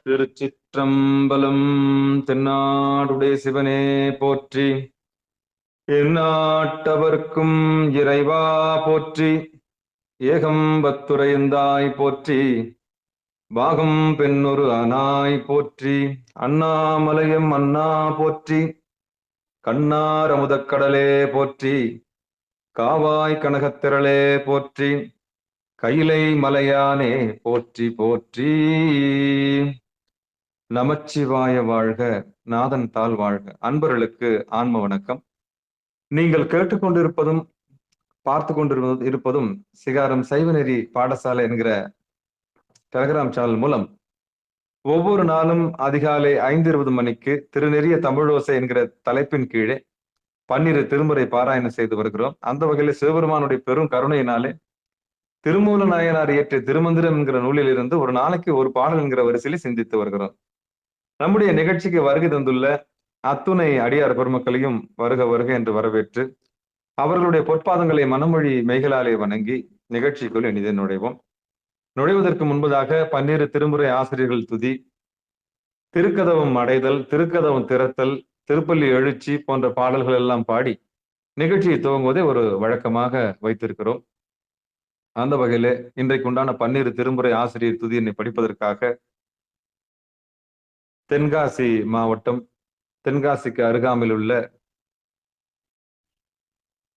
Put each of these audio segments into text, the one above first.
திருச்சிற்றம்பலம். தென்னாடுடைய சிவனே போற்றி, எந்நாட்டவர்க்கும் இறைவா போற்றி, ஏகம்பத்துரையந்தாய் போற்றி, பாகம் பெண்ணொரு ஆனாய் போற்றி, அண்ணாமலையம் அண்ணா போற்றி, கண்ணார் அமுதக்கடலே போற்றி, காவாய் கனகத்திரளே போற்றி, கைலை மலையானே போற்றி போற்றி. நமச்சிவாய வாழ்க, நாதன் தாள் வாழ்க. அன்பர்களுக்கு ஆன்ம வணக்கம். நீங்கள் கேட்டுக்கொண்டிருப்பதும் பார்த்து கொண்டிருப்பதும் சிகாரம் சைவநெறி பாடசாலை என்கிற டெலகிராம் சேனல் மூலம் ஒவ்வொரு நாளும் அதிகாலை 5:20 மணிக்கு திருநெறிய தமிழோசை என்கிற தலைப்பின் கீழே 12 திருமுறை பாராயணம் செய்து வருகிறோம். அந்த வகையில் சிவபெருமானுடைய பெரும் கருணையினாலே திருமூல நாயனார் இயற்றிய திருமந்திரம் என்கிற நூலில் இருந்து ஒரு நாளைக்கு ஒரு பாடல் என்கிற வரிசையில் சிந்தித்து வருகிறோம். நம்முடைய நிகழ்ச்சிக்கு வருகை தந்துள்ள அத்துணை அடியார் பெருமக்களையும் வருக வருக என்று வரவேற்று அவர்களுடைய பொற்பாதங்களை மனமொழி மெய்களாலே வணங்கி நிகழ்ச்சிக்குள் இனிதே நுழைவோம். நுழைவதற்கு முன்பதாக 12 திருமுறை ஆசிரியர்கள் துதி, திருக்கதவம் அடைதல், திருக்கதவம் திறத்தல், திருப்பள்ளி எழுச்சி போன்ற பாடல்கள் எல்லாம் பாடி நிகழ்ச்சியை துவங்குவதை ஒரு வழக்கமாக வைத்திருக்கிறோம். அந்த வகையிலே இன்றைக்கு உண்டான 12 திருமுறை ஆசிரியர் துதியினை படிப்பதற்காக தென்காசி மாவட்டம், தென்காசிக்கு அருகாமையில் உள்ள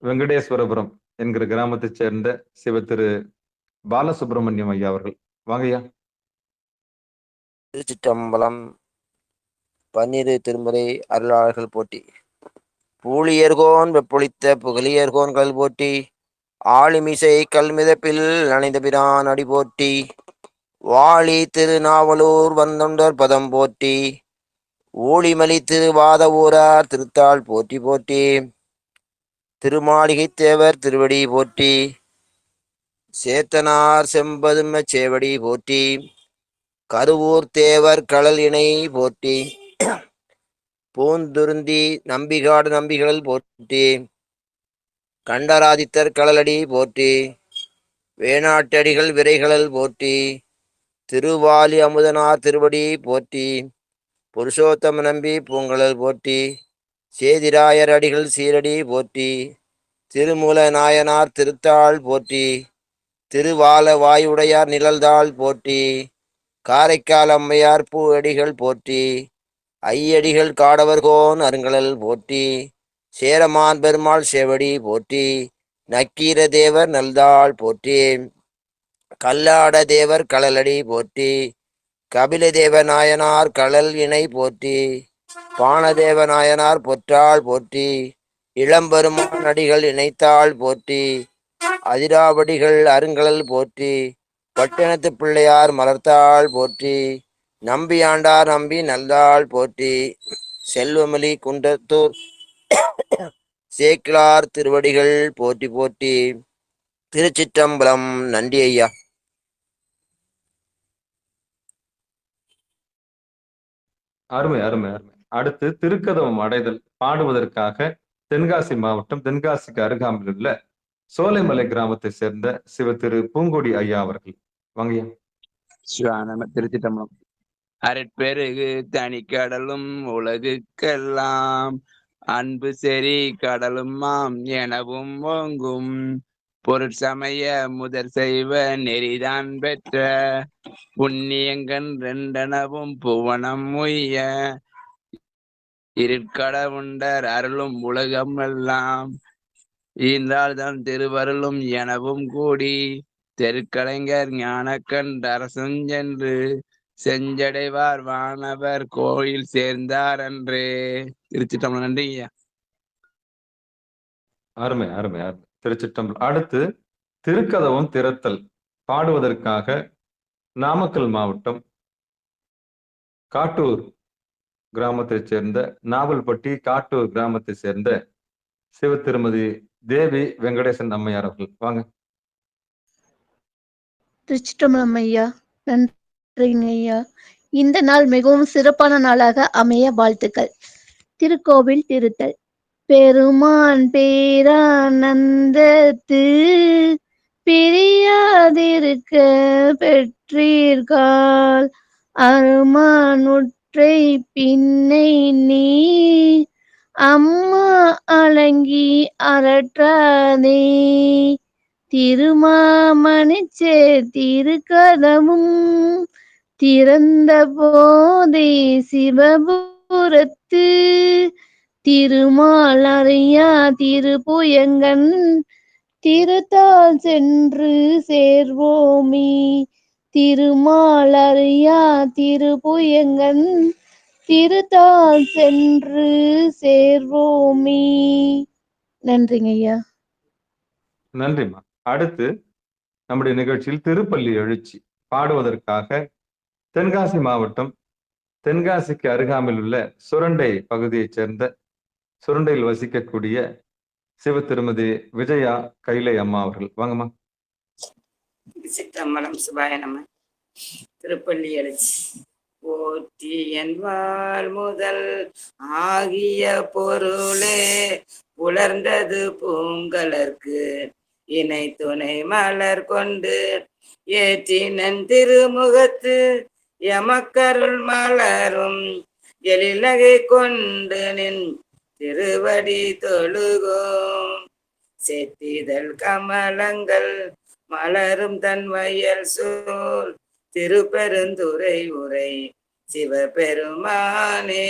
வெங்கடேஸ்வரபுரம் என்கிற கிராமத்தைச் சேர்ந்த சிவ திரு பாலசுப்ரமணியம் ஐயா அவர்கள். வாங்கய்யா. திருச்சிற்றம்பலம். 12 திருமுறை அருளாளர்கள் போட்டி. பூழியர்கோன் வெப்பொழித்த புகழியர்கோன் கல் போட்டி, ஆளிமிசை கல்மிதப்பில் நனைந்த பிரான் அடி போட்டி, வாழி திருநாவலூர் வந்தொண்டர் பதம் போட்டி, ஊழிமலி திருவாத ஊரார் திருத்தாள் போற்றி போற்றி, திருமாளிகை தேவர் திருவடி போற்றி, சேத்தனார் செம்பதும சேவடி போற்றி, கருவூர் தேவர் கடல் இணை போற்றி, பூந்துருந்தி நம்பிகாடு நம்பிகள் போற்றி, கண்டராதித்தர் கடலடி போற்றி, வேணாட்டடிகள் விரைகளல் போற்றி, திருவாலி அமுதனார் திருவடி போற்றி, புருஷோத்தம நம்பி பூங்கழல் போற்றி, சேதிராயர் அடிகள் சீரடி போற்றி, திருமூல நாயனார் திருத்தாள் போற்றி, திருவால வாயுடையார் நிழல்தாள் போற்றி, காரைக்கால் அம்மையார் பூ அடிகள் போற்றி, ஐயடிகள் காடவர்கோன் அருங்கலல் போற்றி, சேரமான் பெருமாள் சேவடி போற்றி, நக்கீர தேவர் நல்தாள் போற்றி, கல்லாட தேவர் கடலடி போற்றி, கபில தேவ நாயனார் கடல் இணை போற்றி, பானதேவ நாயனார் பொற்றாள் போற்றி, இளம்பெருமான் அடிகள் இணைத்தாள் போற்றி, அதிராவடிகள் அருங்கலல் போற்றி, பட்டினத்து பிள்ளையார் மலர்த்தாள் போற்றி, நம்பியாண்டார் நம்பி நல்தாள் போற்றி, செல்வமலி குன்றத்தூர் சேக்கிலார் திருவடிகள் போற்றி போற்றி. திருச்சிற்றம்பலம். நன்றி ஐயா. அருமை அருமை அருமை. அடுத்து திருக்கதவம் அடைதல் பாடுவதற்காக தென்காசி மாவட்டம், தென்காசிக்கு அருகாமையில் உள்ள சோலைமலை கிராமத்தை சேர்ந்த சிவ திரு பூங்கொடி ஐயா அவர்கள். வாங்கய்யா. சிவானம. திருச்சிட்டம்பலம். அருட்பெருகு தனிக்கடலும் உலகுக்கெல்லாம் அன்பு செறி கடலும் மாம் எனவும் ஓங்கும், பொருட்சமய முதற் செய்வ நெறிதான் பெற்ற புண்ணியங்கன் ரெண்டனவும் புவனம் உய்ய, இருட்கடவுண்டர் அருளும் உலகம் எல்லாம் ஈன்றால் தன் திருவருளும் எனவும் கூடி, தெருக்கலைஞர் ஞானக்கண்டரசும் சென்று செஞ்சடைவார் வானவர் கோயில் சேர்ந்தார் அன்றே. திருச்சிட்டம்பலம். நன்றி ஐயா. அருமை அருமை அருமை. திருச்சிற்றம்பலம். அடுத்து திருக்கதவம் திறத்தல் பாடுவதற்காக நாமக்கல் மாவட்டம் காட்டூர் கிராமத்தைச் சேர்ந்த, நாவல்பட்டி காட்டூர் கிராமத்தை சேர்ந்த சிவ திருமதி தேவி வெங்கடேசன் அம்மையார் அவர்கள். வாங்க. திருச்சிற்றம்பலம் ஐயா. நன்றிங்க ஐயா. இந்த நாள் மிகவும் சிறப்பான நாளாக அமைய வாழ்த்துக்கள். திருக்கோவில் திருத்தல். பெருமான் பேரானந்தத்து பிரியாதிருக்க பெற்றீர்கால், அருமானுற்றை பின்னை நீ அம்மா அலங்கி அரற்றாதே. திருமாமணிச்சே திருக்கதமும் திறந்த போதே சிவபுரத்து திருமால் அறியா திருப்புயங்கன் திருத்தால் சென்று சேர்வோமே. திருமால் அறியா திருப்புயங்கன் திருத்தால் சென்று சேர்வோமே. நன்றிங்க ஐயா. நன்றிம்மா. அடுத்து நம்முடைய நிகழ்ச்சியில் திருப்பள்ளி எழுச்சி பாடுவதற்காக தென்காசி மாவட்டம் தென்காசிக்கு அருகாமையில் உள்ள சுரண்டை பகுதியைச் சேர்ந்த சுரண்டையில் வசிக்கக்கூடிய சிவ திருமதி விஜயா கைலை அம்மா அவர்கள். வாங்கம்மா. சிற்றம்பலம் சிவாய நம. திருப்பள்ளி எழுச்சி. போற்றி என்பால் முதல் ஆகிய பொருளே புலர்ந்தது பூங்கலர்க்கு இணை துணை மலர் கொண்டு ஏற்றினன் திருமுகத்து எமக்கருள் மலரும் எழிலகை கொண்டு நின் திருவடி தொழுகோம். செத்திதழ் கமலங்கள் மலரும் தன் வயல் சூழ் திருப்பெருந்துறை உரை சிவபெருமானே.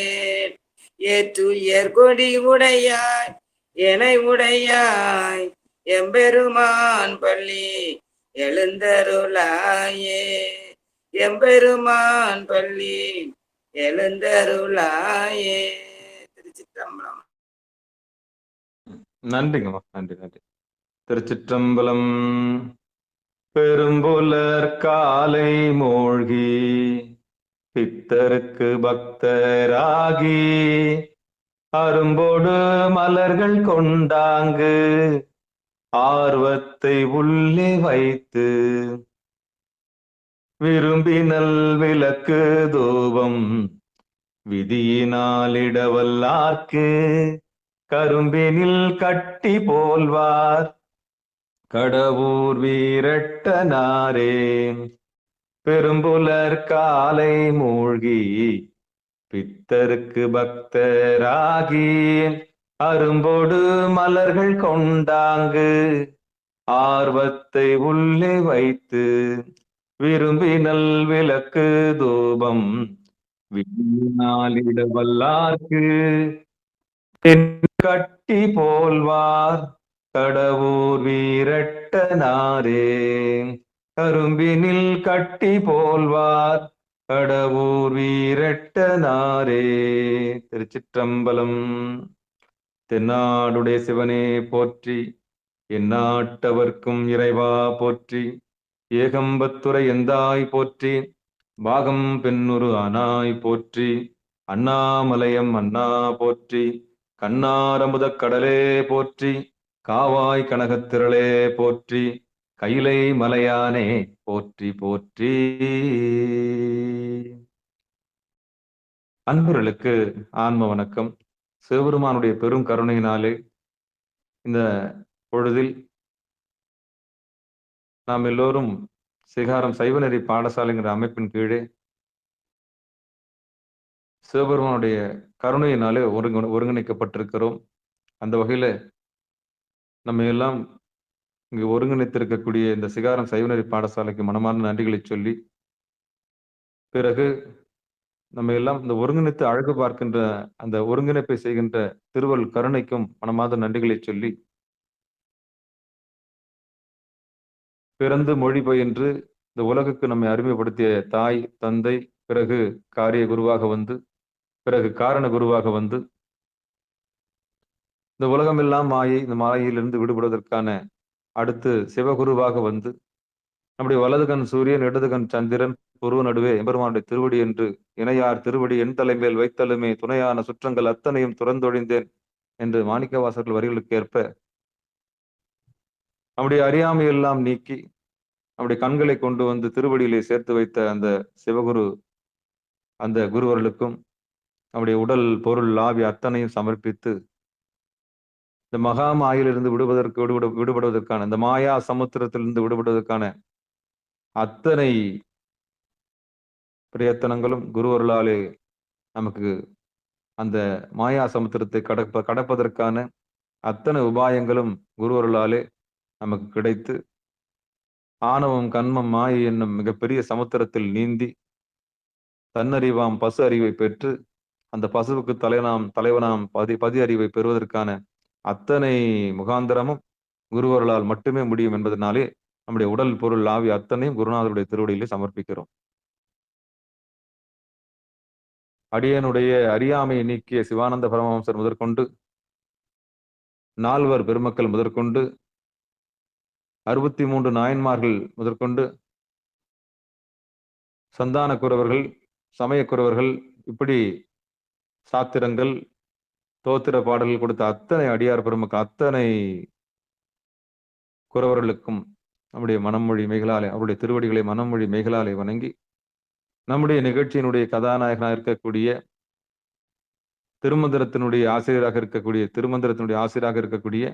ஏற்றுயர் கொடி உடையாய் எனை உடையாய் எம்பெருமான் பள்ளி எழுந்தருளாயே. எம்பெருமான் பள்ளி எழுந்தருளாயே. திருச்சிற்றம்பலம். நன்றிங்கம்மா. நன்றி நன்றி. திருச்சிற்றம்பலம். பெரும்புலர் காலை மூழ்கி பித்தருக்கு பக்தராகி அரும்போடு மலர்கள் கொண்டாங்கு ஆர்வத்தை உள்ளே வைத்து விரும்பினல் விளக்கு தூபம் விதியினாலிடவல்லார்க்கு கரும்பினில் கட்டி போல்வார் கடவுர் வீரட்டனாரே. பெரும்புலர் காலை மூழ்கி பித்தருக்கு பக்தராகி அரும்போடு மலர்கள் கொண்டாங்கு ஆர்வத்தை உள்ளே வைத்து விரும்பினல் விளக்கு தூபம் விதியினாலிடவல்லார்க்கு கட்டி போல்வார் கடவுர் வீரட்டனாரே. கரும்பினில் கட்டி போல்வார் கடவுர் வீரட்டனாரே. திருச்சிற்றம்பலம். தென்னாடுடைய சிவனே போற்றி, எந்நாட்டவர்க்கும் இறைவா போற்றி, ஏகம்பத்துரை எந்தாய் போற்றி, பாகம் பெண்ணுரு ஆனாய் போற்றி, அண்ணாமலையம் அண்ணா போற்றி, கண்ணாரமுதக் கடலே போற்றி, காவாய் கனகத்திரளே போற்றி, கைலை மலையானே போற்றி போற்றி. அன்பர்களுக்கு ஆன்ம வணக்கம். சிவபெருமானுடைய பெரும் கருணையினாலே இந்த பொழுதில் நாம் எல்லோரும் சிகாரம் சைவநெறி பாடசாலைங்கிற அமைப்பின் கீழே சிவபெருமானுடைய கருணையினாலே ஒருங்கிணைக்கப்பட்டிருக்கிறோம். அந்த வகையில நம்ம எல்லாம் இங்கு ஒருங்கிணைத்திருக்கக்கூடிய இந்த சிகாரம் சைவநெறி பாடசாலைக்கு மனமார்ந்த நன்றிகளை சொல்லி, பிறகு நம்ம எல்லாம் இந்த ஒருங்கிணைத்து அழகு பார்க்கின்ற அந்த ஒருங்கிணைப்பை செய்கின்ற திருவள் கருணைக்கும் மனமார்ந்த நன்றிகளை சொல்லி, பிறந்து மொழி பயின்று இந்த உலகுக்கு நம்மை அறிமுகப்படுத்திய தாய் தந்தை, பிறகு காரிய குருவாக வந்து, பிறகு காரண குருவாக வந்து, இந்த உலகமெல்லாம் மாயை, இந்த மாயையிலிருந்து விடுபடுவதற்கான அடுத்து சிவகுருவாக வந்து, நம்முடைய வலது கண் சூரியன் இடது கண் சந்திரன் புருவ நடுவே எம்பெருமானுடைய திருவடி என்று இணையார் திருவடி என் தலைமேல் வைத்தலுமே துணையான சுற்றங்கள் அத்தனையும் துறந்தொழிந்தேன் என்று மாணிக்கவாசகர்கள் வரிகளுக்கு ஏற்ப நம்முடைய அறியாமையெல்லாம் நீக்கி நம்முடைய கண்களை கொண்டு வந்து திருவடியிலே சேர்த்து வைத்த அந்த சிவகுரு, அந்த குருவர்களுக்கும் நம்முடைய உடல் பொருள் ஆவி அத்தனையும் சமர்ப்பித்து இந்த மகா மாயிலிருந்து விடுபடுவதற்கான, இந்த மாயா சமுத்திரத்திலிருந்து விடுபடுவதற்கான அத்தனை பிரயத்தனங்களும் குருவருளாலே நமக்கு அந்த மாயா சமுத்திரத்தை கடப்பதற்கான அத்தனை உபாயங்களும் குருவருளாலே நமக்கு கிடைத்து ஆணவம் கண்மம் மாயை என்னும் மிகப்பெரிய சமுத்திரத்தில் நீந்தி தன்னறிவாம் பசு அறிவை பெற்று அந்த பசுவுக்கு தலைவனாம் பதி அறிவை பெறுவதற்கான அத்தனை முகாந்திரமும் குருவருளால் மட்டுமே முடியும் என்பதனாலே நம்முடைய உடல் பொருள் ஆவி அத்தனையும் குருநாதருடைய திருவடியிலே சமர்ப்பிக்கிறோம். அடியனுடைய அறியாமையை நீக்கிய சிவானந்த பரமஹம்சர் முதற்கொண்டு 4 பெருமக்கள் முதற்கொண்டு 63 நாயன்மார்கள் முதற்கொண்டு சந்தான குரவர்கள், சமயக்குறவர்கள், இப்படி சாத்திரங்கள், தோத்திர பாடல்கள் கொடுத்த அத்தனை அடியார் பெருமக்கள் அத்தனை குறவர்களுக்கும் நம்முடைய மனமொழி மெய்களாலே அவருடைய திருவடிகளை மனமொழி மெய்களாலே வணங்கி நம்முடைய நிகழ்ச்சியினுடைய கதாநாயகனாக இருக்கக்கூடிய திருமந்திரத்தினுடைய ஆசிரியராக இருக்கக்கூடிய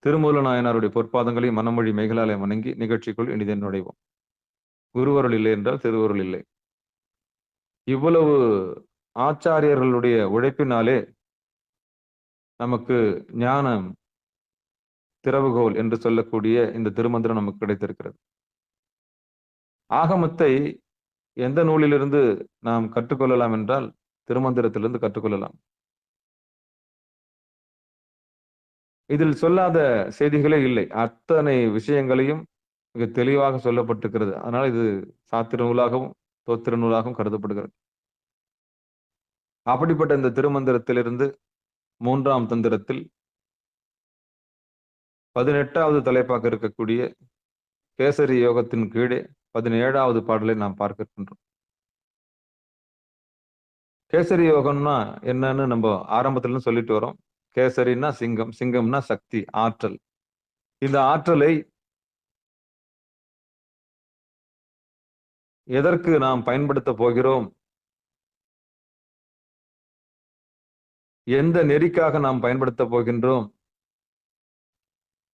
திருமூல நாயனாருடைய பொற்பாதங்களை மனமொழி மெய்களாலே வணங்கி நிகழ்ச்சிக்குள் இனிதே நுழைவோம். குருவருள் இல்லை என்றால் திருவருள் இல்லை. இவ்வளவு ஆச்சாரியர்களுடைய உழைப்பினாலே நமக்கு ஞானம் திறவுகோல் என்று சொல்லக்கூடிய இந்த திருமந்திரம் நமக்கு கிடைத்திருக்கிறது. ஆகமத்தை எந்த நூலிலிருந்து நாம் கற்றுக்கொள்ளலாம் என்றால் திருமந்திரத்திலிருந்து கற்றுக்கொள்ளலாம். இதில் சொல்லாத செய்திகளே இல்லை. அத்தனை விஷயங்களையும் மிக தெளிவாக சொல்லப்பட்டிருக்கிறது. அதனால இது சாத்திர நூலாகவும் தோத்திர நூலாகவும் கருதப்படுகிறது. அப்படிப்பட்ட இந்த திருமந்திரத்திலிருந்து 3ஆம் தந்திரத்தில் 18வது தலைப்பாக இருக்கக்கூடிய கேசரி யோகத்தின் கீழே 17வது பாடலை நாம் பார்க்க இருக்கின்றோம். கேசரி யோகம்னா என்னன்னு நம்ம ஆரம்பத்துல சொல்லிட்டு வரோம். கேசரின்னா சிங்கம், சிங்கம்னா சக்தி, ஆற்றல். இந்த ஆற்றலை எதற்கு நாம் பயன்படுத்த போகிறோம், எந்த நெறிக்காக நாம் பயன்படுத்த போகின்றோம்,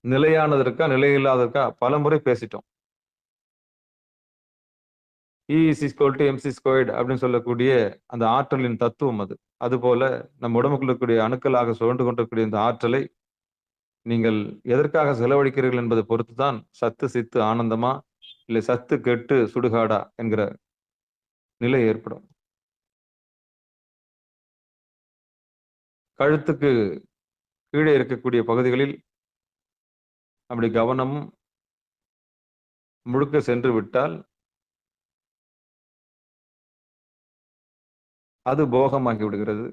நிலையானதற்கா நிலையில்லாதற்கா பல முறை பேசிட்டோம். E=mc² அப்படின்னு சொல்லக்கூடிய அந்த ஆற்றலின் தத்துவம் அது. அதுபோல நம் உடம்புக்குள்ள இருக்கக்கூடிய அணுக்களாக சுழன்று கொண்டிருக்கக்கூடிய இந்த ஆற்றலை நீங்கள் எதற்காக செலவழிக்கிறீர்கள் என்பதை பொறுத்துதான் சத்து சித்து ஆனந்தமா இல்லை சத்து கெட்டு சுடுகாடா என்கிற நிலை ஏற்படும். கழுத்துக்கு கீழே இருக்கக்கூடிய பகுதிகளில் அப்படி கவனமும் முழுக்க சென்று விட்டால் அது போகமாகி விடுகிறது.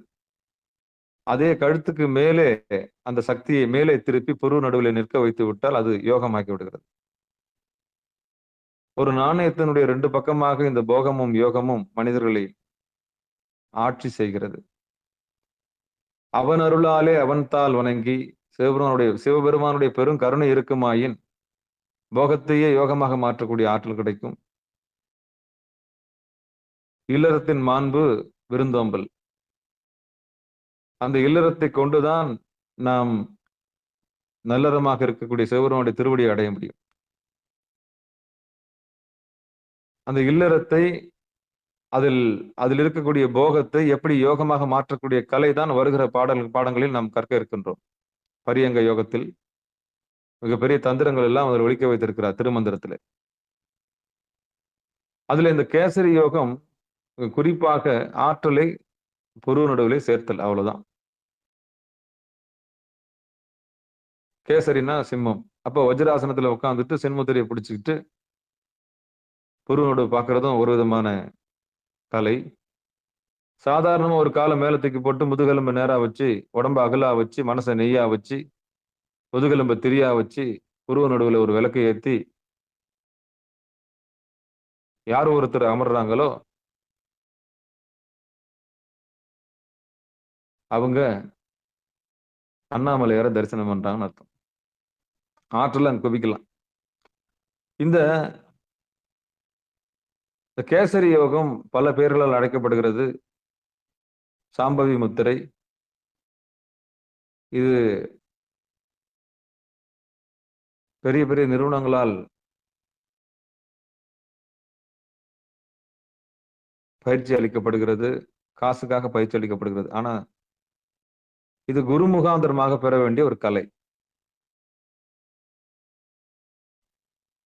அதே கழுத்துக்கு மேலே அந்த சக்தியை மேலே திருப்பி புரு நடுவில் நிற்க வைத்து விட்டால் அது யோகமாகி விடுகிறது. ஒரு நாணயத்தினுடைய 2 பக்கமாக இந்த போகமும் யோகமும் மனிதர்களை ஆட்சி செய்கிறது. அவன் அருளாலே அவன்தால் வணங்கி சிவபெருமானுடைய பெரும் கருணை இருக்குமாயின் போகத்தையே யோகமாக மாற்றக்கூடிய ஆற்றல் கிடைக்கும். இல்லறத்தின் மாண்பு விருந்தோம்பல். அந்த இல்லறத்தை கொண்டுதான் நாம் நல்லறமாக இருக்கக்கூடிய சிவபெருமானுடைய திருவடியை அடைய முடியும். அந்த இல்லறத்தை அதில் இருக்கக்கூடிய போகத்தை எப்படி யோகமாக மாற்றக்கூடிய கலை தான் வருகிற பாடங்களில் நாம் கற்க இருக்கின்றோம். பரியங்க யோகத்தில் மிகப்பெரிய தந்திரங்கள் எல்லாம் அதில் ஒழிக்க வைத்திருக்கிறார் திருமந்திரத்தில். அதுல இந்த கேசரி யோகம் குறிப்பாக ஆற்றலை புரு நடுவிலே சேர்த்தல், அவ்வளவுதான். கேசரினா சிம்மம். அப்போ வஜ்ராசனத்துல உட்காந்துட்டு சென்முத்திரையை பிடிச்சுக்கிட்டு புரு நடுவு பார்க்கறதும் ஒரு விதமான கலை. சாதாரணமா ஒரு காலை மேல தூக்கி போட்டு முதுகெலும்பு நேரா வச்சு உடம்ப அகலா வச்சு மனசை நெய்யா வச்சு முதுகெலும்பை திரியா வச்சு புருவ நடுவில் ஒரு விளக்கை ஏற்றி யார் ஒருத்தர் அமர்றாங்களோ அவங்க அண்ணாமலையார தரிசனம் பண்றாங்கன்னு அர்த்தம். ஆற்றல குவிக்கலாம். இந்த கேசரி யோகம் பல பெயர்களால் அழைக்கப்படுகிறது. சாம்பவி முத்திரை. இது பெரிய பெரிய நிறுவனங்களால் பயிற்சி அளிக்கப்படுகிறது, காசுக்காக பயிற்சி அளிக்கப்படுகிறது. ஆனா இது குரு முகாந்திரமாக பெற வேண்டிய ஒரு கலை.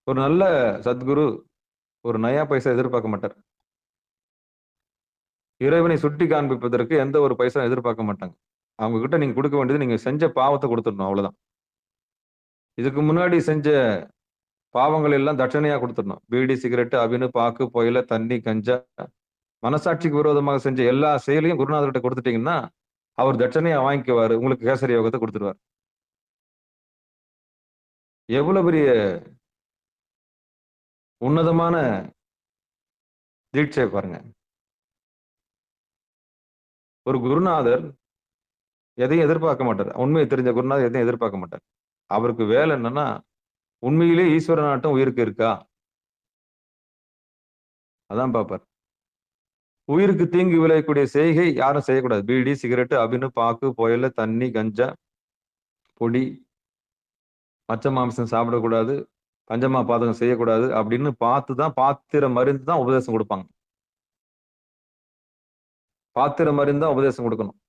ஒரு நல்ல சத்குரு ஒரு நயா பைசா எதிர்பார்க்க மாட்டார். இறைவனை சுட்டி காண்பிப்பதற்கு எந்த ஒரு பைசா எதிர்பார்க்க மாட்டாங்க. அவங்க கிட்ட நீங்க கொடுக்க வேண்டியது நீங்க செஞ்ச பாவத்தை கொடுத்துடணும், அவ்வளவுதான். இதுக்கு முன்னாடி செஞ்ச பாவங்கள் எல்லாம் தட்சணையா கொடுத்துடணும். பீடி, சிகரெட், அபினு, பாக்கு, புயல, தண்ணி, கஞ்சா, மனசாட்சிக்கு விரோதமாக செஞ்ச எல்லா செயலையும் குருநாதர்கிட்ட கொடுத்துட்டீங்கன்னா அவர் தட்சணையா வாங்கிக்குவாரு. உங்களுக்கு கேசரி யோகத்தை கொடுத்துருவார். எவ்வளவு பெரிய உன்னதமான தீட்சை பாருங்க. ஒரு குருநாதர் எதையும் எதிர்பார்க்க மாட்டார். உண்மையை தெரிஞ்ச குருநாதர் எதையும் எதிர்பார்க்க மாட்டார். அவருக்கு வேலை என்னன்னா, உண்மையிலே ஈஸ்வர நாட்டம் உயிருக்கு இருக்கா, அதான் பார்ப்பார். உயிருக்கு தீங்கு விளையக்கூடிய செய்கை யாரும் செய்யக்கூடாது. பீடி, சிகரெட், அபினு, பாக்கு, புயல, தண்ணி, கஞ்சா, பொடி, மச்ச மாംസം சாப்பிடக்கூடாது, பஞ்சமா பாதகம் செய்யக்கூடாது அப்படின்னு பார்த்துதான், பாத்திர மருந்து தான் உபதேசம் கொடுப்பாங்க. பாத்திர மருந்து தான் உபதேசம் கொடுக்கணும்.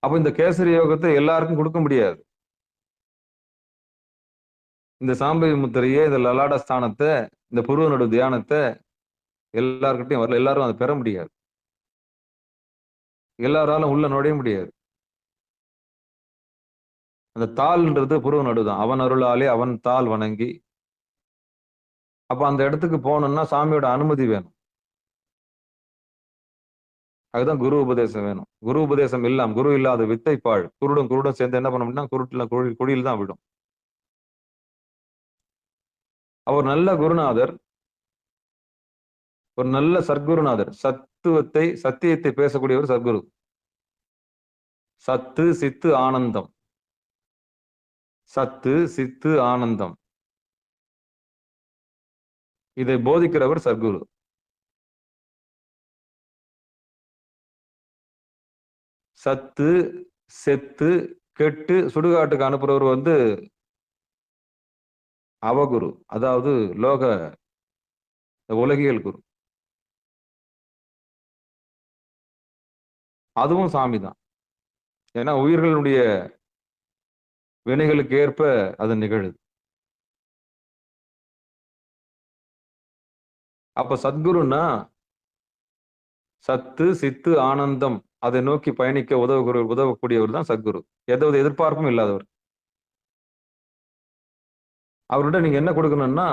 அப்ப இந்த கேசரி யோகத்தை எல்லாருக்கும் கொடுக்க முடியாது. இந்த சாம்பவி முத்திரையை, இந்த லலாட ஸ்தானத்தை, இந்த புருவ நடு தியானத்தை எல்லார்கிட்டையும் வரல. எல்லாரும் அதை பெற முடியாது. எல்லாராலும் உள்ள நுழைய முடியாது. அந்த தாள்ன்றது புருவ நடுதான். அவன் அருளாலே அவன் தாள் வணங்கி. அப்ப அந்த இடத்துக்கு போகணும்னா சாமியோட அனுமதி வேணும். அதுதான் குரு உபதேசம் வேணும். குரு உபதேசம் இல்லாம, குரு இல்லாத வித்தை பாழ். குருடும் சேர்ந்து என்ன பண்ண முடியும்னா குருட்டுல குழியில் தான் விடும். அவர் நல்ல குருநாதர், ஒரு நல்ல சத்குருநாதர். சத்தியத்தை பேசக்கூடியவர் சத்குரு. சத்து, சித்து, ஆனந்தம். சத்து, சித்து, ஆனந்தம். இதை போதிக்கிறவர் சத்குரு. சத்து, செத்து, கெட்டு சுடுகாட்டுக்கு அனுப்புறவர் அவகுரு, அதாவது உலகியல் குரு. அதுவும் சாமி தான். ஏன்னா உயிர்களுடைய வினைகளுக்கு ஏற்ப அது நிகழுது. அப்ப சத்குருன்னா சத்து, சித்து, ஆனந்தம் அதை நோக்கி பயணிக்க உதவக்கூடியவர் தான் சத்குரு. எதாவது எதிர்பார்ப்பும் இல்லாதவர். அவர்கிட்ட நீங்க என்ன கொடுக்கணும்னா,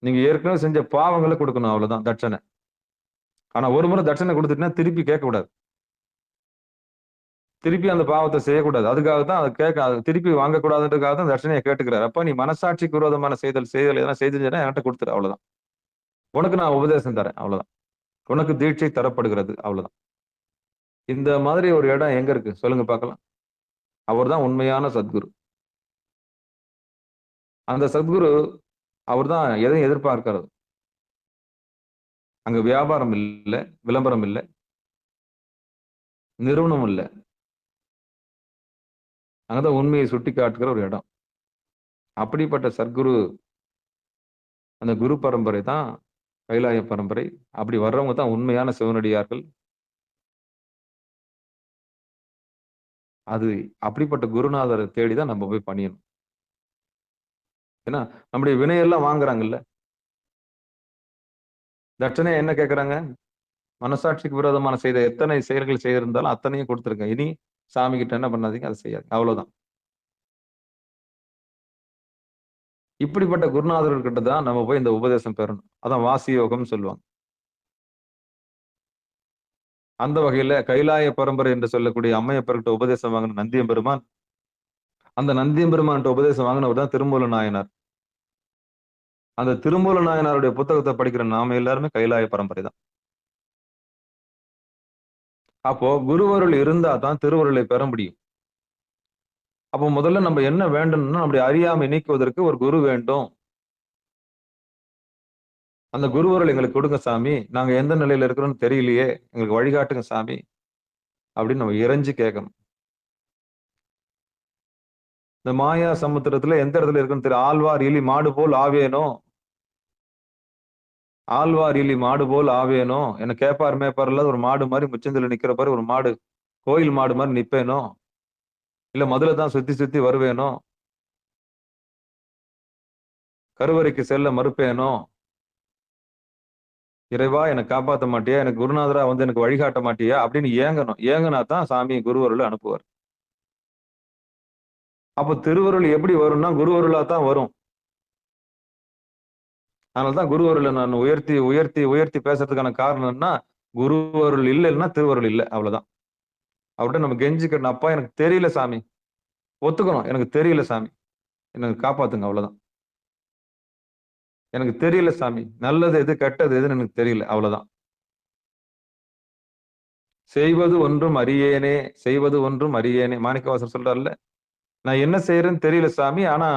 நீங்க ஏற்கனவே செஞ்ச பாவங்களை கொடுக்கணும், அவ்வளவுதான் தட்சணை. ஆனா ஒரு முறை தட்சணை கொடுத்துட்டுனா திருப்பி கேட்கக்கூடாது. திருப்பி அந்த பாவத்தை செய்யக்கூடாது. அதுக்காக தான் அதை திருப்பி வாங்கக்கூடாதுன்றதுக்காக தான் தட்சணையை கேட்டுக்கிறார். அப்ப நீ மனசாட்சிக்கு விரோதமான செய்தல் எதனா செய்துன்னா என்கிட்ட கொடுத்துரு, அவ்வளவுதான். உனக்கு நான் உபதேசம் தரேன், அவ்வளவுதான். உனக்கு தீட்சை தரப்படுகிறது, அவ்வளவுதான். இந்த மாதிரி ஒரு இடம் எங்க இருக்கு சொல்லுங்க பார்க்கலாம். அவர் தான் உண்மையான சத்குரு. அந்த சத்குரு அவர் தான் எதையும் எதிர்பார்க்கிறது. அங்க வியாபாரம் இல்லை, விளம்பரம் இல்லை, நிறுவனம் இல்லை. அங்கதான் உண்மையை சுட்டி காட்டுகிற ஒரு இடம். அப்படிப்பட்ட சத்குரு, அந்த குரு பரம்பரை தான் கைலாய பரம்பரை. அப்படி வர்றவங்க தான் உண்மையான சிவனடியார்கள். அது அப்படிப்பட்ட குருநாதரை தேடிதான் நம்ம போய் பணியணும். ஏன்னா நம்முடைய வினையெல்லாம் வாங்குறாங்கல்ல. தட்சணை என்ன கேட்கறாங்க? மனசாட்சிக்கு விரோதமான செய்த எத்தனை செயல்கள் செய்திருந்தாலும் அத்தனையும் கொடுத்துருங்க. இனி சாமி கிட்ட என்ன பண்ணாதீங்க, அதை செய்யாது, அவ்வளவுதான். இப்படிப்பட்ட குருநாதர்கிட்ட தான் நம்ம போய் இந்த உபதேசம் பெறணும். அதான் வாசி யோகம் சொல்லுவாங்க. அந்த வகையில கைலாய பரம்பரை என்று சொல்லக்கூடிய அம்மையப்பர்கிட்ட உபதேசம் வாங்கின நந்தியம்பெருமான், அந்த நந்தியம்பெருமான்கிட்ட உபதேசம் வாங்கினவர் தான் திருமூல நாயனார். அந்த திருமூல நாயனாருடைய புத்தகத்தை படிக்கிற நாம எல்லாருமே கைலாய பரம்பரை தான். அப்போ குருவருள் இருந்தா தான் திருவருளை பெற முடியும். அப்போ முதல்ல நம்ம என்ன வேண்டும்னா, நம்முடைய அறியாமை நீக்குவதற்கு ஒரு குரு வேண்டும். அந்த குருவருள் எங்களுக்கு கொடுங்க சாமி, நாங்க எந்த நிலையில இருக்கிறோம்னு தெரியலையே, எங்களுக்கு வழிகாட்டுங்க சாமி அப்படின்னு நம்ம இறைஞ்சு கேட்கணும். இந்த மாயா சமுத்திரத்துல எந்த இடத்துல இருக்குன்னு தெரியும். ஆழ்வார் எலி மாடு போல் ஆவேனோ, ஆழ்வார் இல்லி மாடு போல் ஆவேனோ, என்ன கேப்பார் மேப்பார்ல ஒரு மாடு மாதிரி முச்சந்தில நிக்கிற பாரு, ஒரு மாடு கோயில் மாடு மாதிரி நிப்பேனோ, இல்ல மதுரை தான் சுத்தி சுத்தி வருவேனோ, கருவறைக்கு செல்ல மறுப்பேனோ, இறைவா என்னை காப்பாற்ற மாட்டியா, எனக்கு குருநாதரா வந்து எனக்கு வழிகாட்ட மாட்டியா அப்படின்னு ஏங்கணும். ஏங்கினா தான் சாமி குருவருளை அனுப்புவார். அப்ப திருவருள் எப்படி வரும்னா குருவருளா தான் வரும். அதனாலதான் குருவருளை நான் உயர்த்தி உயர்த்தி உயர்த்தி பேசுறதுக்கான காரணம் என்ன, குருவருள் இல்லைன்னா திருவருள் இல்லை, அவ்வளவுதான். அவர்கிட்ட நம்ம கெஞ்சிக்கணும், அப்பா எனக்கு தெரியல சாமி, ஒத்துக்கணும், எனக்கு தெரியல சாமி, எனக்கு காப்பாத்துங்க, அவ்வளவுதான். எனக்கு தெரியல சாமி, நல்லது எது கெட்டது எதுன்னு எனக்கு தெரியல, அவ்வளவுதான். செய்வது ஒன்றும் அறியேனே, செய்வது ஒன்றும் அறியேனே, மாணிக்கவாசர் சொல்றாருல்ல, நான் என்ன செய்யறேன்னு தெரியல சாமி, ஆனா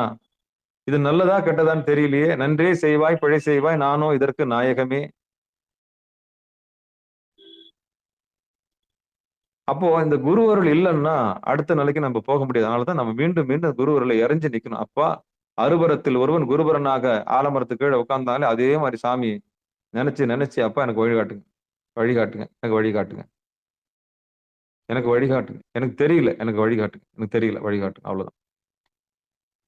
இது நல்லதா கெட்டதான்னு தெரியலையே, நன்றே செய்வாய் பிழை செய்வாய் நானோ இதற்கு நாயகமே. அப்போ இந்த குருவருள் இல்லைன்னா அடுத்த நிலைக்கு நம்ம போக முடியாது. அதனாலதான் நம்ம மீண்டும் மீண்டும் குருவருளை இறைஞ்சு நிக்கணும். அப்பா, அறுபரத்தில் ஒருவன் குருபரனாக ஆலமரத்துக்கு கீழே உட்கார்ந்தாலே அதே மாதிரி சாமி நினைச்சு நினைச்சு, அப்பா எனக்கு வழிகாட்டுங்க, வழிகாட்டுங்க, எனக்கு வழிகாட்டுங்க, எனக்கு வழிகாட்டுங்க, எனக்கு தெரியல, எனக்கு வழிகாட்டுங்க, எனக்கு தெரியல, வழிகாட்டுங்க, அவ்வளவுதான்.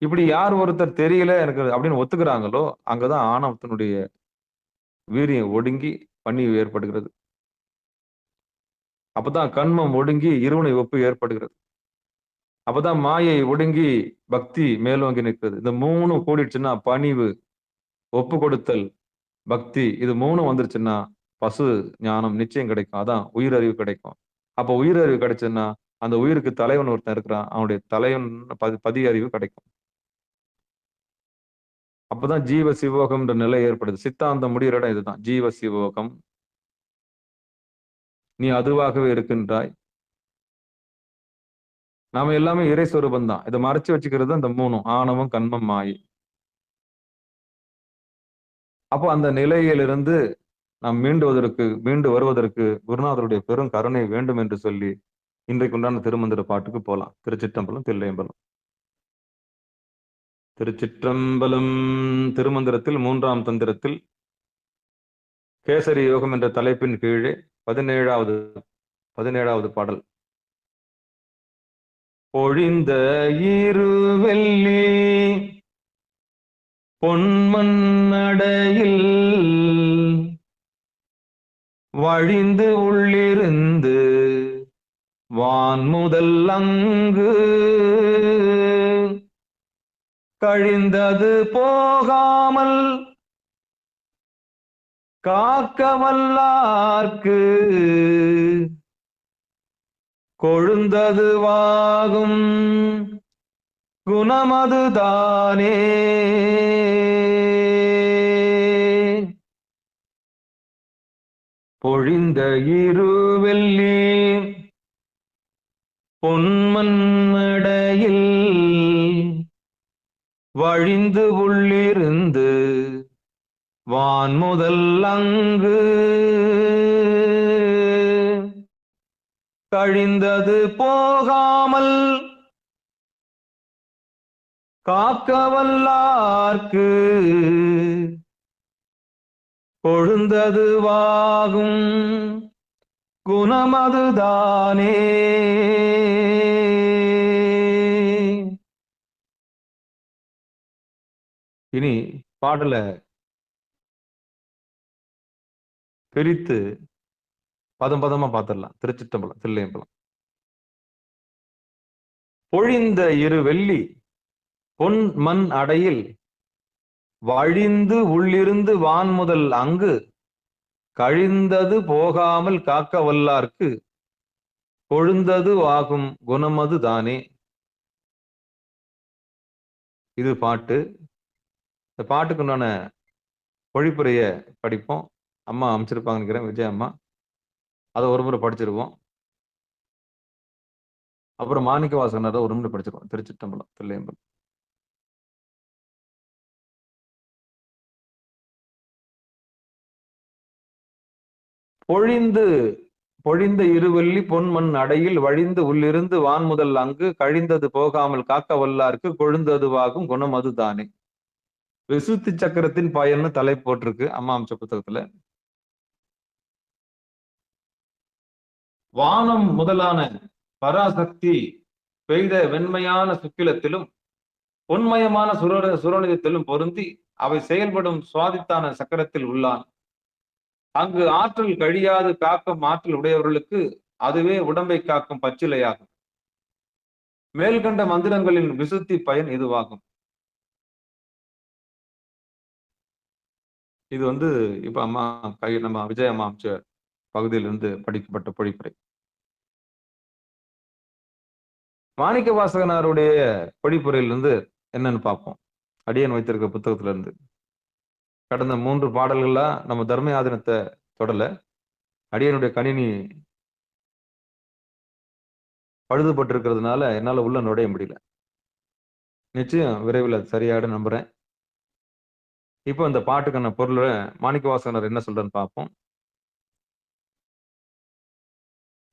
இப்படி யார் ஒருத்தர் தெரியல எனக்கு அப்படின்னு ஒத்துக்கிறாங்களோ அங்கதான் ஆணவத்தினுடைய வீரியம் ஒடுங்கி பணிவு ஏற்படுகிறது. அப்பதான் கண்மம் ஒடுங்கி இருவனை ஒப்பு ஏற்படுகிறது. அப்பதான் மாயை ஒடுங்கி பக்தி மேலோங்கி நிற்கிறது. இந்த மூணும் கூடிடுச்சுன்னா பணிவு, ஒப்பு கொடுத்தல், பக்தி, இது மூணும் வந்துருச்சுன்னா பசு ஞானம் நிச்சயம் கிடைக்கும். அதான் உயிரறிவு கிடைக்கும். அப்ப உயிரறிவு கிடைச்சுன்னா அந்த உயிருக்கு தலைவன் ஒருத்தன் இருக்கிறான், அவனுடைய தலைவன் பதி அறிவு கிடைக்கும். அப்பதான் ஜீவ சிவோகம்ன்ற நிலை ஏற்படுது. சித்தாந்தம் முடிகிற இடம் இதுதான், ஜீவ சிவோகம். நீ அதுவாகவே இருக்கின்றாய். நாம எல்லாமே இறை சொரூபம் தான். இதை மறைச்சு வச்சுக்கிறது இந்த மூணும், ஆணவம், கண்மம், மாயை. அப்போ அந்த நிலையிலிருந்து நாம் மீண்டு வருவதற்கு குருநாதருடைய பெரும் கருணை வேண்டும் என்று சொல்லி இன்றைக்கு உண்டான திருமந்திர பாட்டுக்கு போலாம். திருச்சிற்றம்பலம், தில்லையம்பலம். திருச்சிற்றம்பலம். திருமந்திரத்தில் 3ஆம் தந்திரத்தில் கேசரி யோகம் என்ற தலைப்பின் கீழே 17வது பாடல். பொழிந்த இருவெள்ளி பொன்மன்னடையில் வழிந்து உள்ளிருந்து வான்முதல் அங்கு கழிந்தது போகாமல் காக்க வல்லார்க்கு கொழுந்ததுவாகும் குணமதுதானே. பொழிந்த இருவெள்ளி பொன்மன்னடையில் வழிந்து உள்ளிருந்து வான்முதல் அங்கு கழிந்தது போகாமல் காக்க வல்லார்க்கு கொழுந்ததுவாகும் குணமதுதானே. இனி பாடல பிரித்து பதம் பதமா பார்த்திடலாம். திருச்சிற்றம்பலம், தில்லையம்பலம். பொழிந்த இருவெள்ளி பொன் மண் அடையில் வழிந்து உள்ளிருந்து வான்முதல் அங்கு கழிந்தது போகாமல் காக்க வல்லார்க்கு கொழுந்தது ஆகும் குணமது தானே. இது பாட்டு. இந்த பாட்டுக்கு உண்டான பொழிப்புரைய படிப்போம். அம்மா அமைச்சிருப்பாங்க நினைக்கிறேன், விஜய் அம்மா. அதை ஒரு முறை படிச்சிருவோம். அப்புறம் மாணிக்க வாசகனாரை ஒரு முறை படிச்சிருவோம். திருச்சிற்றம்பலம், தில்லையம்பலம். பொழிந்த இருவெள்ளி பொன்மண் அடையில் வழிந்து உள்ளிருந்து வான்முதல் அங்கு கழிந்தது போகாமல் காக்க வல்லார்க்கு கொழுந்ததுவாகும் குணம் அதுதானே. விசுத்தி சக்கரத்தின் பயன்னு தலை போட்டிருக்கு அம்மா அம்ச புத்தகத்துல. வானம் முதலான பராசக்தி பெய்த வெண்மையான சுக்கிலத்திலும் பொன்மயமான சுரோனிதத்திலும் பொருந்தி அவை செயல்படும் சுவாதித்தான சக்கரத்தில் உள்ளான். அங்கு ஆற்றல் கழியாது காக்கும் ஆற்றல் உடையவர்களுக்கு அதுவே உடம்பை காக்கும் பச்சிலையாகும். மேல்கண்ட மந்திரங்களின் விசுத்தி பயன் இதுவாகும். இது இப்ப அம்மா நம்ம விஜய் அம்மா அம்ச பகுதியிலிருந்து படிக்கப்பட்ட பொழிப்புரை. மாணிக்க வாசகனாருடைய பொழிப்புரையிலிருந்து என்னன்னு பார்ப்போம். அடியன் வைத்திருக்க புத்தகத்துல இருந்து கடந்த 3 பாடல்களா நம்ம தர்மயாதனத்தை தொடல. அடியனுடைய கணினி பழுதுபட்டு இருக்கிறதுனால என்னால உள்ள நுழைய முடியல. நிச்சயம் விரைவில் அது சரியாயிடும் நம்புறேன். இப்போ இந்த பாட்டுக்கான பொருளை மாணிக்க வாசகனார் என்ன சொல்றேன்னு பார்ப்போம்.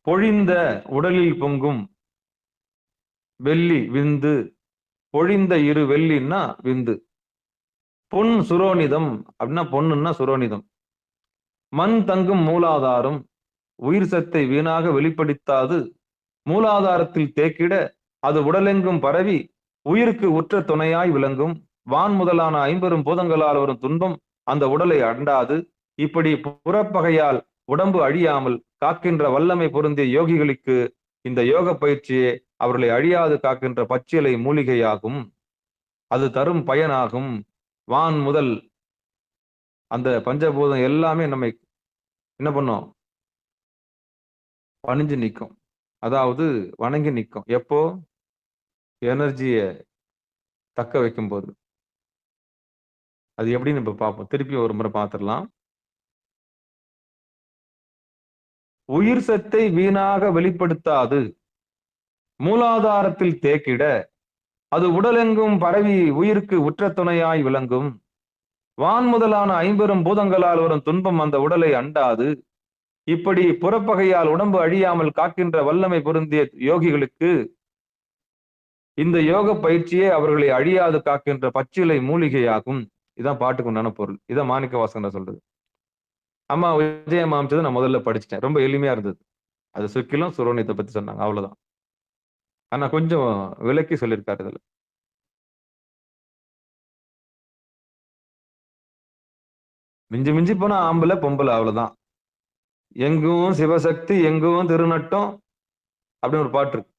பொழிந்த உடலில் பொங்கும் வெள்ளி விந்து, பொழிந்த இரு வெள்ளின்னா விந்து. பொன் சுரோனிதம் அப்படின்னா பொண்ணுன்னா சுரோனிதம். மண் தங்கும் மூலாதாரம் உயிர் சத்தை வீணாக வெளிப்படுத்தாது மூலாதாரத்தில் தேக்கிட அது உடலெங்கும் பரவி உயிருக்கு உற்ற துணையாய் விளங்கும். வான் முதலான 50 பூதங்களால் வரும் துன்பம் அந்த உடலை அண்டாது. இப்படி புறப்பகையால் உடம்பு அழியாமல் காக்கின்ற வல்லமை பொருந்திய யோகிகளுக்கு இந்த யோக பயிற்சியே அவர்களை அழியாது காக்கின்ற பச்சிலை மூலிகையாகும். அது தரும் பயனாகும். வான் முதல் அந்த பஞ்சபூதம் எல்லாமே நம்மை என்ன பண்ணும்? பணிஞ்சு நிற்கும். அதாவது வணங்கி நிற்கும். எப்போ? எனர்ஜியை தக்க வைக்கும் போது. அது எப்படின்னு இப்ப பார்ப்போம். திருப்பி ஒரு முறை பார்த்துடலாம். உயிர் சத்தை வீணாக வெளிப்படுத்தாது மூலாதாரத்தில் தேக்கிட அது உடலெங்கும் பரவி உயிருக்கு உற்ற துணையாய் விளங்கும். வான் முதலான 50 பூதங்களால் வரும் துன்பம் அந்த உடலை அண்டாது. இப்படி புறப்பகையால் உடம்பு அழியாமல் காக்கின்ற வல்லமை பொருந்திய யோகிகளுக்கு இந்த யோக பயிற்சியே அவர்களை அழியாது காக்கின்ற பச்சிலை மூலிகையாகும். இதான் பாட்டுக்கு உண்டான பொருள். இதான் மாணிக்க வாசகனார் சொல்றது. அம்மா விஜயம்மா அமைச்சது நான் முதல்ல படிச்சுட்டேன். ரொம்ப எளிமையா இருந்தது. அது சுக்கிலும் சுரோனியத்தை பத்தி சொன்னாங்க, அவ்வளவுதான். ஆனா கொஞ்சம் விளக்கி சொல்லியிருக்காரு இதுல. மிஞ்சி மிஞ்சி போனா ஆம்பளை பொம்பளை, அவ்வளவுதான். எங்கும் சிவசக்தி எங்கும் திருநட்டம் அப்படின்னு ஒரு பாட்டு இருக்கு.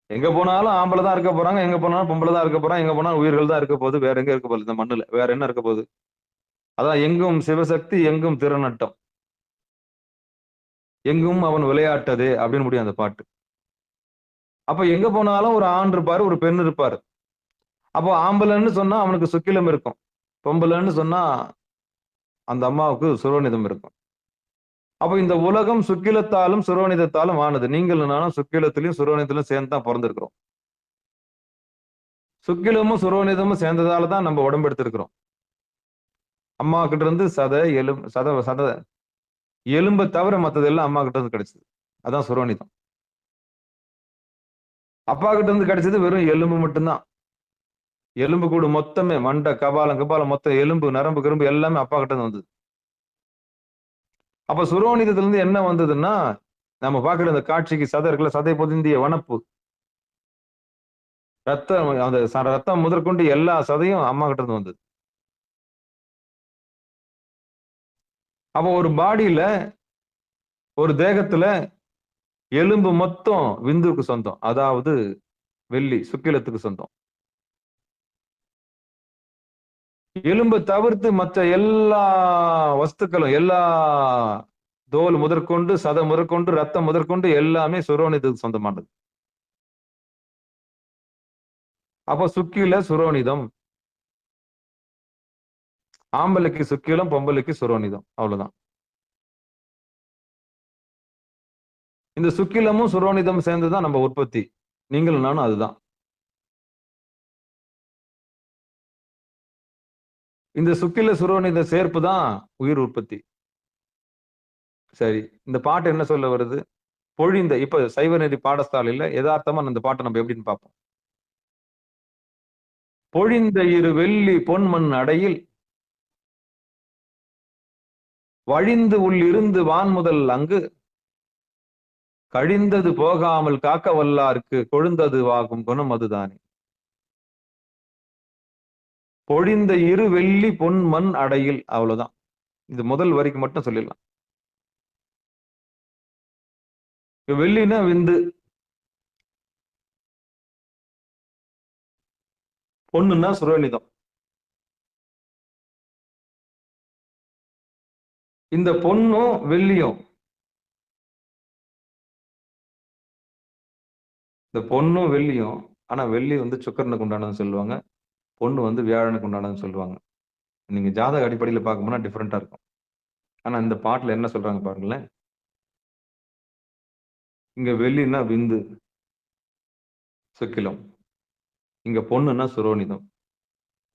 எங்க போனாலும் ஆம்பளை தான் இருக்க போறாங்க, எங்க போனாலும் பொம்பளை தான் இருக்க போறாங்க, எங்க போனாலும் உயிர்கள் தான் இருக்க போகுது. வேற எங்க இருக்க போகுது? இந்த மண்ணுல வேற என்ன இருக்க போகுது? அதான் எங்கும் சிவசக்தி எங்கும் திருநட்டம், எங்கும் அவன் விளையாட்டது அப்படின்னு முடியும் அந்த பாட்டு. அப்ப எங்க போனாலும் ஒரு ஆண் இருப்பாரு, ஒரு பெண் இருப்பாரு. அப்போ ஆம்பளைன்னு சொன்னா அவனுக்கு சுக்கிலம் இருக்கும், பொம்பளைன்னு சொன்னா அந்த அம்மாவுக்கு சுரோனிதம் இருக்கும். அப்போ இந்த உலகம் சுக்கிலத்தாலும் சுரோனிதத்தாலும் ஆனது. நீங்கள் நானும் சுக்கிலத்திலையும் சுரோனிதத்திலும் சேர்ந்து தான் பிறந்திருக்கிறோம். சுக்கிலமும் சுரோனிதமும் சேர்ந்ததால தான் நம்ம உடம்பு எடுத்திருக்கிறோம். அம்மா கிட்ட இருந்து சத எலும்பை தவிர மற்றதெல்லாம் அம்மா கிட்ட இருந்து கிடைச்சது. அதான் சுரோனிதம். அப்பா கிட்ட இருந்து கிடைச்சது வெறும் எலும்பு மட்டும்தான். எலும்பு கூடு மொத்தமே மண்டை கபாலம் மொத்தம் எலும்பு நரம்பு கிரும்பு எல்லாமே அப்பா கிட்ட இருந்து வந்தது. அப்ப சுரோனிதத்துல இருந்து என்ன வந்ததுன்னா, நம்ம பார்க்கிற அந்த காட்சிக்கு சதை இருக்குல்ல, சதை பொதிந்திய வனப்பு, ரத்தம், அந்த ரத்தம் முதற்கொண்டு எல்லா சதையும் அம்மா கிட்ட இருந்து வந்தது. அப்போ ஒரு பாடியில, ஒரு தேகத்துல எலும்பு மொத்தம் விந்துக்கு சொந்தம், அதாவது வெள்ளி சுக்கிலத்துக்கு சொந்தம். எலும்பை தவிர்த்து மற்ற எல்லா வஸ்துக்களும், எல்லா தோல் முதற்கொண்டு சதை முதற்கொண்டு ரத்தம் முதற்கொண்டு எல்லாமே சுரோனிதத்துக்கு சொந்தமானது. அப்போ சுக்கில சுரோனிதம். ஆம்பளைக்கு சுக்கிலம், பொம்பளைக்கு சுரோனிதம், அவ்வளவுதான். இந்த சுக்கிலமும் சுரோனிதம் சேர்ந்துதான் நம்ம உற்பத்தி. நீங்களும் நானும் அதுதான். இந்த சுக்கில சுரோனித சேர்ப்பு தான் உயிர் உற்பத்தி. சரி, இந்த பாட்டு என்ன சொல்ல வருது? பொழிந்த, இப்ப சைவநெறி பாடசாலையில யதார்த்தமா அந்த பாட்டை நம்ம எப்படின்னு பார்ப்போம். பொழிந்த இரு வெள்ளி பொன்மண் அடையில் வழிந்து உள்ளிருந்து வான்முதல் அங்கு கழிந்தது போகாமல் காக்க வல்லார்க்கு கொழுந்தது வாகும் குணம் அதுதானே. பொழிந்த இரு வெள்ளி பொன் மண் அடையில், அவ்வளவுதான். இது முதல் வரிக்கு மட்டும் சொல்லிடலாம். வெள்ளினா விந்து, பொண்ணுன்னா சுரோனிதம். இந்த பொண்ணும் வெள்ளியும், இந்த பொண்ணும் வெள்ளியும், ஆனா வெள்ளி வந்து சுக்கிரனுக்கு உண்டானதுன்னு சொல்லுவாங்க, பொண்ணு வந்து வியாழனுக்கு உண்டானதுன்னு சொல்லுவாங்க. நீங்க ஜாதக அடிப்படையில் பார்க்கும்போது டிஃப்ரெண்டா இருக்கும். ஆனா இந்த பாட்டுல என்ன சொல்றாங்க பாருங்களேன். இங்க வெள்ளின்னா விந்து சுக்கிலம், இங்க பொண்ணுன்னா சுரோனிதம்.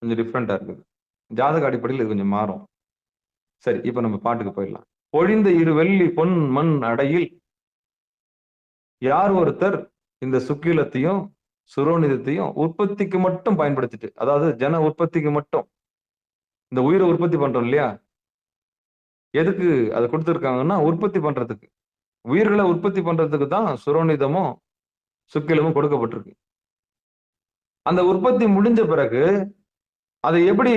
கொஞ்சம் டிஃப்ரெண்டா இருக்குது. ஜாதக அடிப்படையில் இது கொஞ்சம் மாறும். சரி, இப்ப நம்ம பாட்டுக்கு போயிடலாம். பொழிந்த இரு வெள்ளி பொன் மண் அடையில் யார் ஒருத்தர் இந்த சுக்கிலத்தையும் சுரோனிதத்தையும் உற்பத்திக்கு மட்டும் பயன்படுத்திட்டு, அதாவது ஜன உற்பத்திக்கு மட்டும், இந்த உயிரை உற்பத்தி பண்றோம் இல்லையா, எதுக்கு அதை கொடுத்துருக்காங்கன்னா உற்பத்தி பண்றதுக்கு, உயிர்களை உற்பத்தி பண்றதுக்கு தான் சுரோனிதமும் சுக்கிலமும் கொடுக்கப்பட்டிருக்கு. அந்த உற்பத்தி முடிஞ்ச பிறகு அதை எப்படி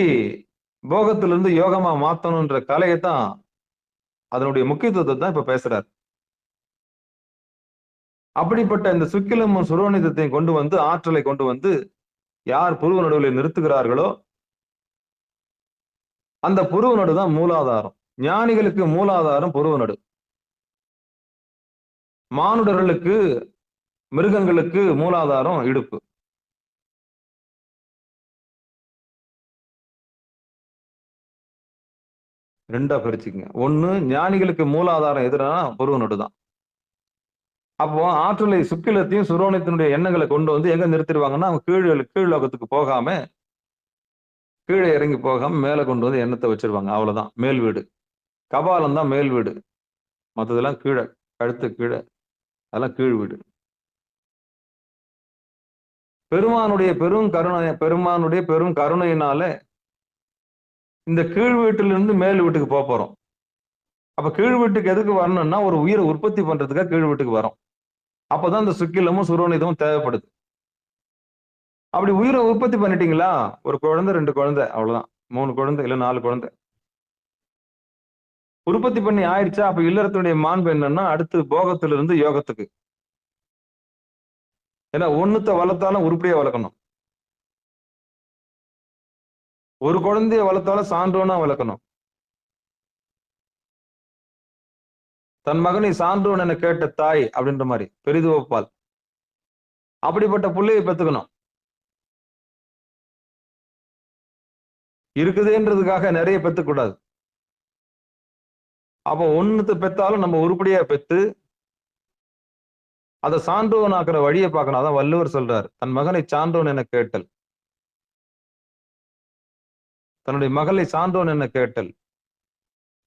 போகத்திலிருந்து யோகமா மாத்தணும்ன்ற கலையைத்தான், அதனுடைய முக்கியத்துவத்தை தான் இப்ப பேசுறாரு. அப்படிப்பட்ட இந்த சுக்கிலமும் சுரோனிதத்தையும் கொண்டு வந்து, ஆற்றலை கொண்டு வந்து யார் புருவ நடுவில் நிறுத்துகிறார்களோ அந்த புருவ நடு தான் மூலாதாரம். ஞானிகளுக்கு மூலாதாரம் புருவ நடு, மானுடர்களுக்கு மிருகங்களுக்கு மூலாதாரம் இடுப்பு. ரெண்டா பிரிச்சுக்குங்க. ஒண்ணு, ஞானிகளுக்கு மூலாதாரம் எதிரான புருவ நடு தான். அப்போ ஆற்றலை சுக்கிலத்தையும் சுரோனிதத்தினுடைய எண்ணங்களை கொண்டு வந்து எங்க நிறுத்திடுவாங்கன்னா, அவங்க கீழ் லோகத்துக்கு போகாம, கீழே இறங்கி போகாம மேல கொண்டு வந்து எண்ணத்தை வச்சிருவாங்க. அவ்வளவுதான் மேல் வீடு. கபாலம் தான் மேல் வீடு, மற்றதெல்லாம் கீழே, கழுத்து கீழே, அதெல்லாம் கீழ் வீடு. பெருமானுடைய பெரும் கருணையினால இந்த கீழ் வீட்டிலிருந்து மேல் வீட்டுக்கு போறோம். அப்ப கீழ் வீட்டுக்கு எதுக்கு வரணும்னா, ஒரு உயிரை உற்பத்தி பண்றதுக்காக கீழ் வீட்டுக்கு வரோம். அப்பதான் இந்த சுக்கிலமும் சுரோனிதமும் தேவைப்படுது. அப்படி உயிரை உற்பத்தி பண்ணிட்டீங்களா, ஒரு குழந்தை 2 குழந்தை, அவ்வளவுதான், 3 குழந்தை இல்ல 4 குழந்தை உற்பத்தி பண்ணி ஆயிடுச்சா, அப்ப இல்லறத்துடைய மாண்பு என்னன்னா அடுத்து போகத்திலிருந்து யோகத்துக்கு. ஏன்னா ஒண்ணுத்த வளர்த்தாலும் உருப்படியா வளர்க்கணும். ஒரு குழந்தைய வளர்த்தாலும் சான்றோனா வளர்க்கணும். தன் மகனை சான்றோன் என கேட்ட தாய் அப்படின்ற மாதிரி பெரிதுவப்பால், அப்படிப்பட்ட பிள்ளையை பெத்துக்கணும். இருக்குதுன்றதுக்காக நிறைய பெத்துக்கூடாது. அப்போ ஒண்ணுத்து பெத்தாலும் நம்ம உருப்படியா பெத்து அதை சான்றோன் ஆக்குற வழியை பார்க்கணும். அதான் வள்ளுவர் சொல்றாரு, தன் மகனை சான்றோன் என கேட்டல், தன்னுடைய மகளை சான்றோன் என கேட்டல்.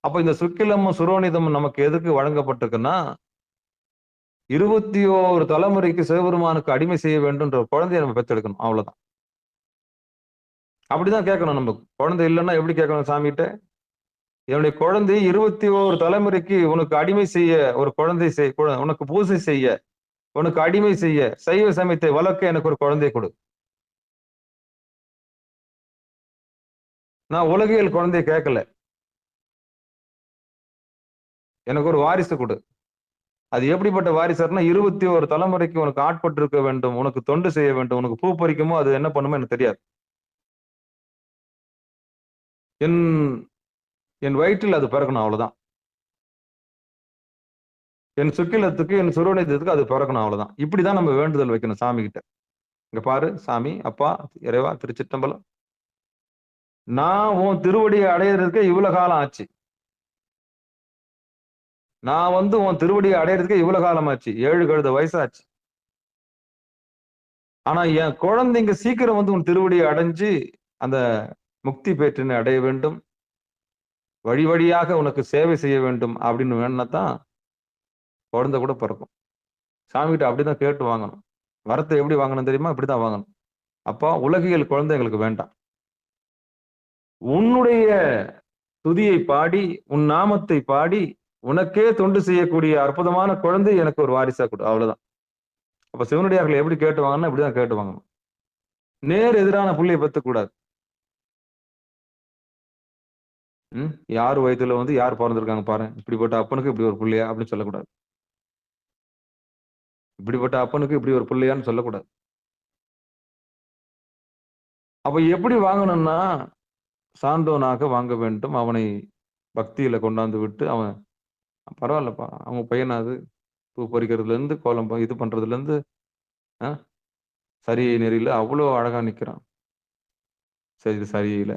அப்ப இந்த சுக்கிலமும் சுரோனிதமும் நமக்கு எதுக்கு வழங்கப்பட்டிருக்குன்னா, 21 தலைமுறைக்கு சிவபெருமானுக்கு அடிமை செய்ய வேண்டும்ன்ற குழந்தைய நம்ம பெற்றெடுக்கணும். அவ்வளவுதான். அப்படிதான் கேட்கணும். நம்ம குழந்தை இல்லைன்னா எப்படி கேட்கணும் சாமிகிட்ட, என்னுடைய குழந்தை 21 தலைமுறைக்கு உனக்கு அடிமை செய்ய, ஒரு குழந்தை உனக்கு பூசை செய்ய, உனக்கு அடிமை செய்ய, சைவ சமயத்தை வளர்க்க எனக்கு ஒரு குழந்தை கொடு. நான் உலகியல் குழந்தைய கேட்கல, எனக்கு ஒரு வாரிசு கொடு. அது எப்படிப்பட்ட வாரிசுனா, 21 தலைமுறைக்கு உனக்கு ஆட்பட்டு இருக்க வேண்டும், உனக்கு தொண்டு செய்ய வேண்டும், உனக்கு பூ பறிக்குமோ அது என்ன பண்ணுமோ எனக்கு தெரியாது. என் வயிற்றில் அது பிறக்கணும், அவ்வளவுதான். என் சுக்கிலத்துக்கு என் சுரோனிதத்துக்கு அது பிறக்கணும், அவ்வளவுதான். இப்படிதான் நம்ம வேண்டுதல் வைக்கணும் சாமி கிட்ட. இங்க பாரு சாமி, அப்பா இறைவா திருச்சிற்றம்பலம், நான் உன் திருவடியை அடையிறதுக்கு இவ்வளவு காலம் ஆச்சு. நான் வந்து உன் திருவடியை அடையிறதுக்கு இவ்வளவு காலம் ஆச்சு, 7 கழுத வயசாச்சு. ஆனா என் குழந்தைங்க சீக்கிரம் வந்து உன் திருவடியை அடைஞ்சு அந்த முக்தி பேற்றினை அடைய வேண்டும், வழி வழியாக உனக்கு சேவை செய்ய வேண்டும் அப்படின்னு வேணும்னாதான் குழந்தை கூட பிறக்கும். சாமி கிட்ட அப்படிதான் கேட்டு வாங்கணும். வரத்தை எப்படி வாங்கணும் தெரியுமா? இப்படிதான் வாங்கணும். அப்பா உலகியல் குழந்தை எங்களுக்கு வேண்டாம். உன்னுடைய துதியை பாடி உன் நாமத்தை பாடி உனக்கே தொண்டு செய்யக்கூடிய அற்புதமான குழந்தை எனக்கு ஒரு வாரிசா கொடு. அவ்வளவுதான். அப்ப சிவனடியார்கள் எப்படி கேட்டுவாங்கன்னா இப்படிதான் கேட்டுவாங்க. நேர் எதிரான புள்ளியை பெத்துக் கூடாது. யார் வயதுல வந்து யார் பிறந்திருக்காங்க பாரு, இப்படிப்பட்ட அப்பனுக்கு இப்படி ஒரு புள்ளையா அப்படின்னு சொல்லக்கூடாது. இப்படிப்பட்ட அப்பனுக்கு இப்படி ஒரு புள்ளையான்னு சொல்லக்கூடாது. அப்ப எப்படி வாங்கணும்னா சான்றோனாக வாங்க வேண்டும். அவனை பக்தியில கொண்டாந்து விட்டு அவன் பரவாயில்லப்பா அவங்க பையனாது பூ பறிக்கிறதுல இருந்து கோலம் இது பண்றதுல இருந்து சரி நெறியில அவ்வளோ அழகா நிக்கிறான். சரி இது சரியில்லை,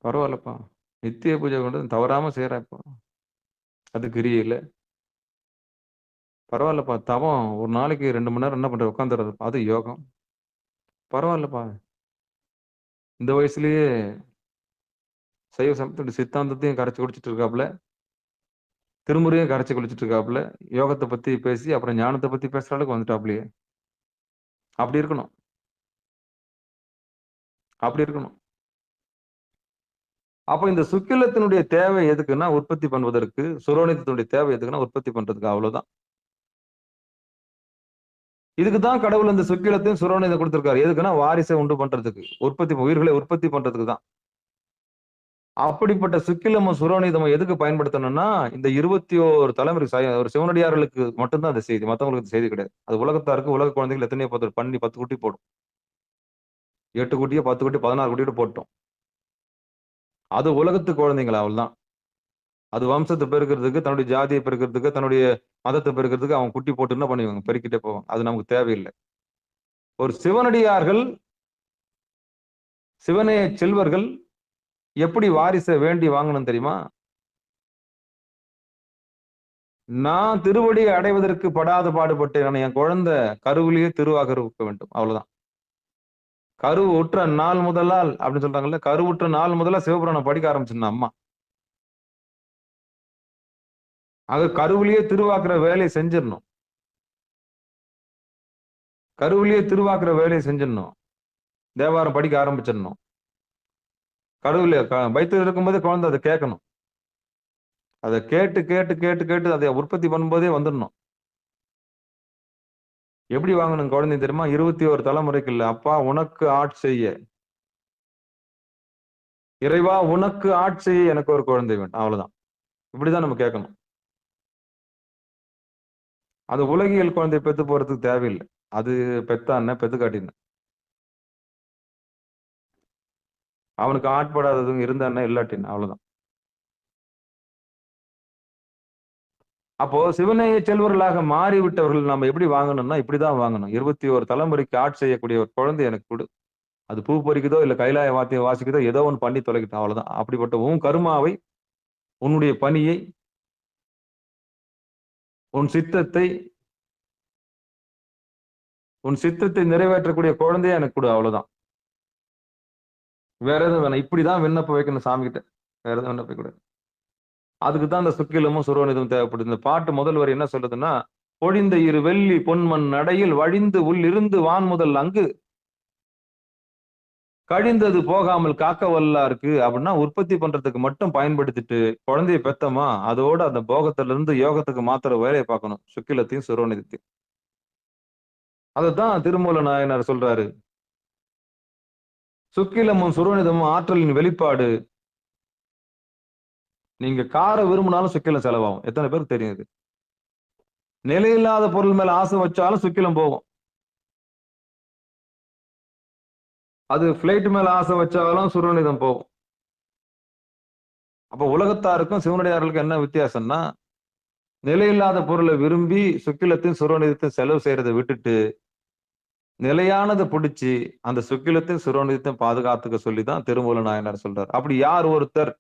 பரவாயில்லப்பா நித்திய பூஜை கொண்டு தவறாம செய்யறப்பா, அது கிரியில பரவாயில்லப்பா தவம் ஒரு நாளைக்கு 2 மணி நேரம் என்ன பண்ற உட்காந்துறது, அது யோகம், பரவாயில்லப்பா இந்த வயசுலயே சைவ சமயத்தோட சித்தாந்தத்தையும் கரைச்சி குடிச்சிட்டு இருக்காப்புல, திருமுறையும் கரைச்சி குடிச்சிட்டு இருக்காப்புல, யோகத்தை பத்தி பேசி அப்புறம் ஞானத்தை பத்தி பேசுற அளவுக்கு வந்துட்டாப்லயே. அப்படி இருக்கணும், அப்படி இருக்கணும். அப்ப இந்த சுக்கிலத்தினுடைய தேவை எதுக்குன்னா உற்பத்தி பண்ணுவதற்கு, சுரோனிதத்தினுடைய தேவை எதுக்குன்னா உற்பத்தி பண்றதுக்கு, அவ்வளவுதான். இதுக்குதான் கடவுள் இந்த சுக்கிலத்தையும் சுரோனிதம் கொடுத்திருக்காரு. எதுக்குன்னா வாரிசை உண்டு பண்றதுக்கு, உற்பத்தி உயிர்களை உற்பத்தி பண்றதுக்கு தான். அப்படிப்பட்ட சுக்கிலமும் சுரோனிதமும் எதுக்கு பயன்படுத்தணும்னா இந்த 21 தலைமுறை ஒரு சிவனடியார்களுக்கு மட்டும்தான் அந்த செய்தி, மற்றவங்களுக்கு செய்தி கிடையாது. அது உலகத்தாருக்கு உலக குழந்தைகள் எத்தனையோ பண்ணி 10 குட்டி போடும், 8 குட்டியோ 10 குட்டி 16 குட்டியோட போட்டோம். அது உலகத்து குழந்தைங்களா அவள்தான். அது வம்சத்தை பெருக்கிறதுக்கு, தன்னுடைய ஜாதியை பெருக்கிறதுக்கு, தன்னுடைய மதத்தை பெருக்கிறதுக்கு அவன் குட்டி போட்டு என்ன பண்ணுவாங்க, பெருக்கிட்டே போவாங்க. அது நமக்கு தேவையில்லை. ஒரு சிவனடியார்கள், சிவனைய செல்வர்கள் எப்படி வாரிசை வேண்டி வாங்கணும் தெரியுமா? நான் திருவடியை அடைவதற்கு படாத பாடுபட்டேன், என் குழந்தை கருவிலேயே திருவாகருக்க வேண்டும், அவ்வளவுதான். கருவு உற்ற நாள் முதலால் அப்படின்னு சொல்றாங்கல்ல, கருவுற்ற நாள் முதல்ல சிவபுராணம் படிக்க ஆரம்பிச்சிருந்தா அம்மா. ஆக கருவிலேயே திருவாக்குற வேலையை செஞ்சிடணும், கருவிலேயே திருவாக்குற வேலையை செஞ்சிடணும், தேவாரம் படிக்க ஆரம்பிச்சிடணும். கருவில வயிற்றுல இருக்கும்போதே குழந்தை அதை கேட்கணும், அதை கேட்டு கேட்டு கேட்டு கேட்டு அதை உற்பத்தி பண்ணும்போதே வந்துடணும். எப்படி வாங்கணும் குழந்தை தெரியுமா? 21 தலைமுறைக்கு இல்ல, அப்பா உனக்கு ஆட்சி செய்ய, இறைவா உனக்கு ஆட்சி செய்ய எனக்கு ஒரு குழந்தை வேண்டும், அவ்வளவுதான். இப்படிதான் நம்ம கேட்கணும். அது உலகியல் குழந்தை பெத்து போறதுக்கு தேவையில்லை. அது பெத்தான பெத்து காட்டின, அவனுக்கு ஆட்படாததும் இருந்தானே இல்லாட்டின், அவ்வளவுதான். அப்போ சிவனைய செல்வர்களாக மாறிவிட்டவர்கள் நம்ம எப்படி வாங்கணும்னா இப்படிதான் வாங்கணும். 21 தலைமுறைக்கு ஆட்சி செய்யக்கூடிய ஒரு குழந்தை எனக்கு கொடு, அது பூ பறிக்குதோ இல்ல கைலாய வாத்தியம் வாசிக்குதோ ஏதோ ஒன்று பண்ணி தொலைக்கிட்டோம், அவ்வளவுதான். அப்படிப்பட்ட உன் கருமாவை, உன்னுடைய பணியை, உன் சித்தத்தை நிறைவேற்றக்கூடிய குழந்தைய எனக்கு கொடு, அவ்வளவுதான். வேற எதுவும் வேணாம். இப்படிதான் விண்ணப்பம் வைக்கணும் சாமி கிட்ட, வேற எதுவும் விண்ணப்பம் கூடாது. அதுக்குதான் இந்த சுக்கிலமும் சுரோனிதமும் தேவைப்படுது. இந்த பாட்டு முதல் வரி என்ன சொல்றதுன்னா, பொழிந்த 2 வெள்ளி பொன்மண் நடையில் வழிந்து உள் இருந்து வான் முதல் அங்கு கழிந்தது போகாமல் காக்க வல்லாருக்கு. அப்படின்னா உற்பத்தி பண்றதுக்கு மட்டும் பயன்படுத்திட்டு குழந்தைய பெத்தமா அதோட அந்த போகத்துல இருந்து யோகத்துக்கு மாத்திர வேலையை பார்க்கணும், சுக்கிலத்தையும் சுரோனிதத்தையும். அதுதான் திருமூல நாயனார் சொல்றாரு, சுக்கிலமும் சுரோனிதமும் ஆற்றலின் வெளிப்பாடு. நீங்க காரை விரும்பினாலும் சுக்கிலம் செலவாகும், எத்தனை பேருக்கு தெரியுது? நிலையில்லாத பொருள் மேல ஆசை வச்சாலும் சுக்கிலம் போகும். அது பிளைட் மேல ஆசை வச்சாலும் சுரோனிதம் போகும். அப்ப உலகத்தாருக்கும் சிவனடியார்களுக்கும் என்ன வித்தியாசம்னா, நிலையில்லாத பொருளை விரும்பி சுக்கிலத்தையும் சுரோனிதத்தையும் செலவு செய்யறதை விட்டுட்டு நிலையானதை பிடிச்சி அந்த சுக்கிலத்தையும் சுரோனிதத்தையும் பாதுகாத்துக்க சொல்லிதான் திருமூல நாயனார் சொல்றார். அப்படி யார் ஒருத்தர்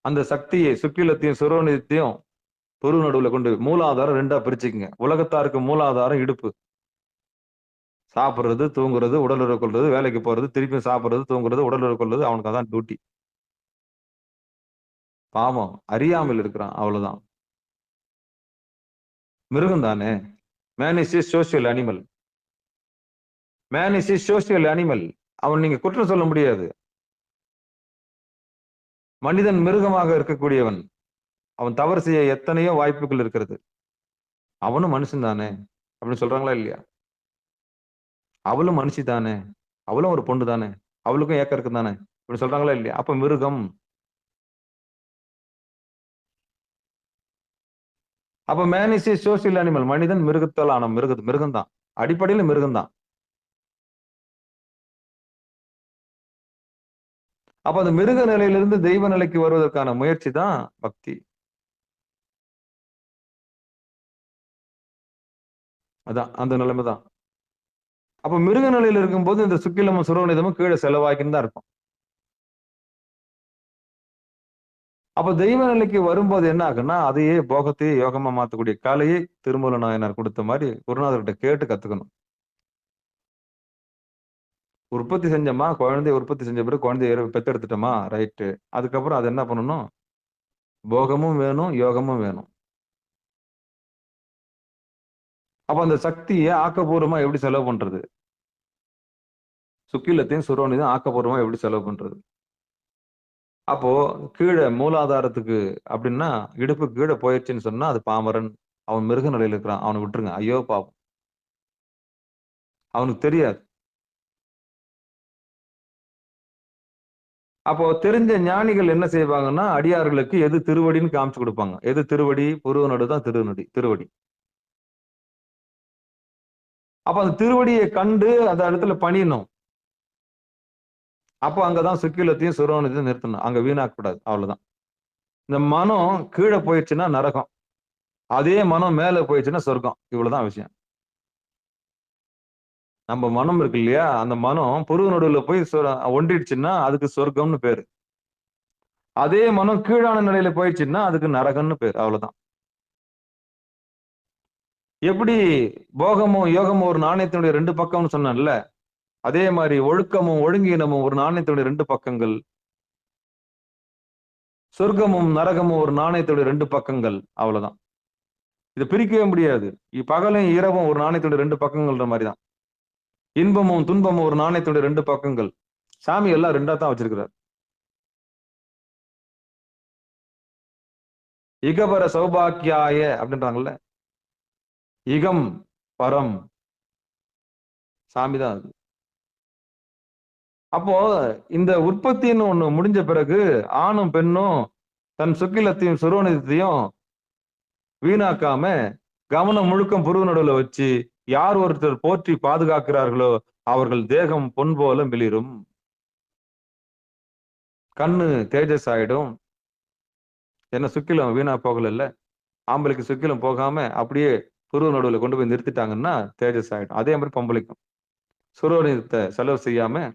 அந்த சக்தியை சுக்கிலத்தையும் சுரோனிதத்தையும் பொரு நடுவுல கொண்டு, மூலாதாரம் 2ஆ பிரிச்சுக்குங்க. உலகத்தாருக்கு மூலாதாரம் இடுப்பு, சாப்பிடுறது தூங்குறது உடல் உறவு கொள்றது, வேலைக்கு போறது திருப்பி சாப்பிடுறது தூங்குறது உடல் உறவு கொள்றது, அவனுக்கு அதான் டியூட்டி. பாவம் அறியாமல் இருக்கிறான், அவ்வளவுதான். மிருகம் தானே. Man is a social animal. Man is a social animal. அவன் நீங்க குற்றம் சொல்ல முடியாது. மனிதன் மிருகமாக இருக்கக்கூடியவன். அவன் தவறு செய்ய எத்தனையோ வாய்ப்புகள் இருக்கிறது. அவனும் மனுஷன் தானே அப்படின்னு சொல்றாங்களா இல்லையா? அவளும் மனுஷி தானே, அவளும் ஒரு பொண்ணு தானே, அவளுக்கும் ஏக்கம் இருக்கு தானே அப்படின்னு சொல்றாங்களா இல்லையா? அப்ப மிருகம். அப்ப man is a social animal. மனிதன் மிருகத்தால் ஆன மிருகம் தான். அடிப்படையில மிருகம் தான். அப்ப அந்த மிருக நிலையிலிருந்து தெய்வ நிலைக்கு வருவதற்கான முயற்சி தான் பக்தி. அதான் அந்த நிலைமை தான். அப்ப மிருக நிலையில இருக்கும்போது இந்த சுக்கிலமும் சுரோனிதமும் கீழே செலவாக்கின்னு தான் இருக்கும். அப்ப தெய்வ நிலைக்கு வரும்போது என்ன ஆகுன்னா, அதையே போகத்தையே யோகமா மாத்தக்கூடிய கலையை திருமூல நாயனார் கொடுத்த மாதிரி குருநாதர்கிட்ட கேட்டு கத்துக்கணும். உற்பத்தி செஞ்சோமா, குழந்தைய உற்பத்தி செஞ்ச பிறகு குழந்தைய பெத்தெடுத்துட்டோமா, ரைட்டு. அதுக்கப்புறம் அது என்ன பண்ணணும்? போகமும் வேணும், யோகமும் வேணும். அப்ப அந்த சக்தியை ஆக்கப்பூர்வமா எப்படி செலவு பண்றது? சுக்கிலத்தையும் சுரோனிதையும் ஆக்கப்பூர்வமா எப்படி செலவு பண்றது? அப்போ கீழே மூலாதாரத்துக்கு அப்படின்னா இடுப்பு கீழே போயிடுச்சுன்னு சொன்னா அது பாமரன். அவன் மிருக நிலையில இருக்கிறான். அவனை விட்டுருங்க. ஐயோ பாவம். அவனுக்கு தெரியாது. அப்போ தெரிஞ்ச ஞானிகள் என்ன செய்வாங்கன்னா, அடியார்களுக்கு எது திருவடின்னு காமிச்சு கொடுப்பாங்க. எது திருவடி? புருவ நடு தான் திருவடி. அப்ப அந்த திருவடியை கண்டு அந்த இடத்துல பணியணும். அப்போ அங்கதான் சுக்கிலத்தையும் சுரோனிதையும் நிறுத்தணும். அங்க வீணாக்கக்கூடாது. அவ்வளவுதான். இந்த மனம் கீழே போயிடுச்சுன்னா நரகம். அதே மனம் மேல போயிடுச்சுன்னா சொர்க்கம். இவ்வளவுதான் விஷயம். நம்ம மனம் இருக்கு இல்லையா? அந்த மனம் புருவ நடுவுல போய் ஒண்டிடுச்சுன்னா அதுக்கு சொர்க்கம்னு பேரு. அதே மனம் கீழான நிலையில போயிடுச்சுன்னா அதுக்கு நரகம்னு பேரு. அவ்வளவுதான். எப்படி போகமும் யோகமும் ஒரு நாணயத்தினுடைய 2 பக்கம்னு சொன்னேன்ல, அதே மாதிரி ஒழுக்கமும் ஒழுங்கீனமும் ஒரு நாணயத்தினுடைய 2 பக்கங்கள். சொர்க்கமும் நரகமும் ஒரு நாணயத்துடைய 2 பக்கங்கள். அவ்வளவுதான். இதை பிரிக்கவே முடியாது. பகலும் இரவும் ஒரு நாணயத்துடைய 2 பக்கங்கள்ன்ற மாதிரிதான். இன்பமும் துன்பமும் ஒரு நாணயத்துடைய 2 பக்கங்கள். சாமி எல்லாம் 2ஆ தான் வச்சிருக்கிறார். இகபர சௌபாக்கியாய அப்படின்றாங்கல்ல. இகம் பரம் சாமி தான் அது. அப்போ இந்த உற்பத்தின்னு ஒண்ணு முடிஞ்ச பிறகு ஆணும் பெண்ணும் தன் சுக்கிலத்தையும் சுரோனிதத்தையும் வீணாக்காம கவனம் முழுக்கம் புருவ நடுவுல வச்சு யார் ஒருத்தர் போற்றி பாதுகாக்கிறார்களோ அவர்கள் தேகம் பொன் போல மிளிரும். கண்ணு தேஜஸ் ஆயிடும். என்ன சுக்கிலம் வீணா போகல இல்ல. ஆம்பளைக்கு சுக்கிலம் போகாம அப்படியே புருவ நடுவுல கொண்டு போய் நிறுத்திட்டாங்கன்னா தேஜஸ் ஆயிடும். அதே மாதிரி பொம்பளைக்கும் சுரோனிதத்தை செலவு செய்யாம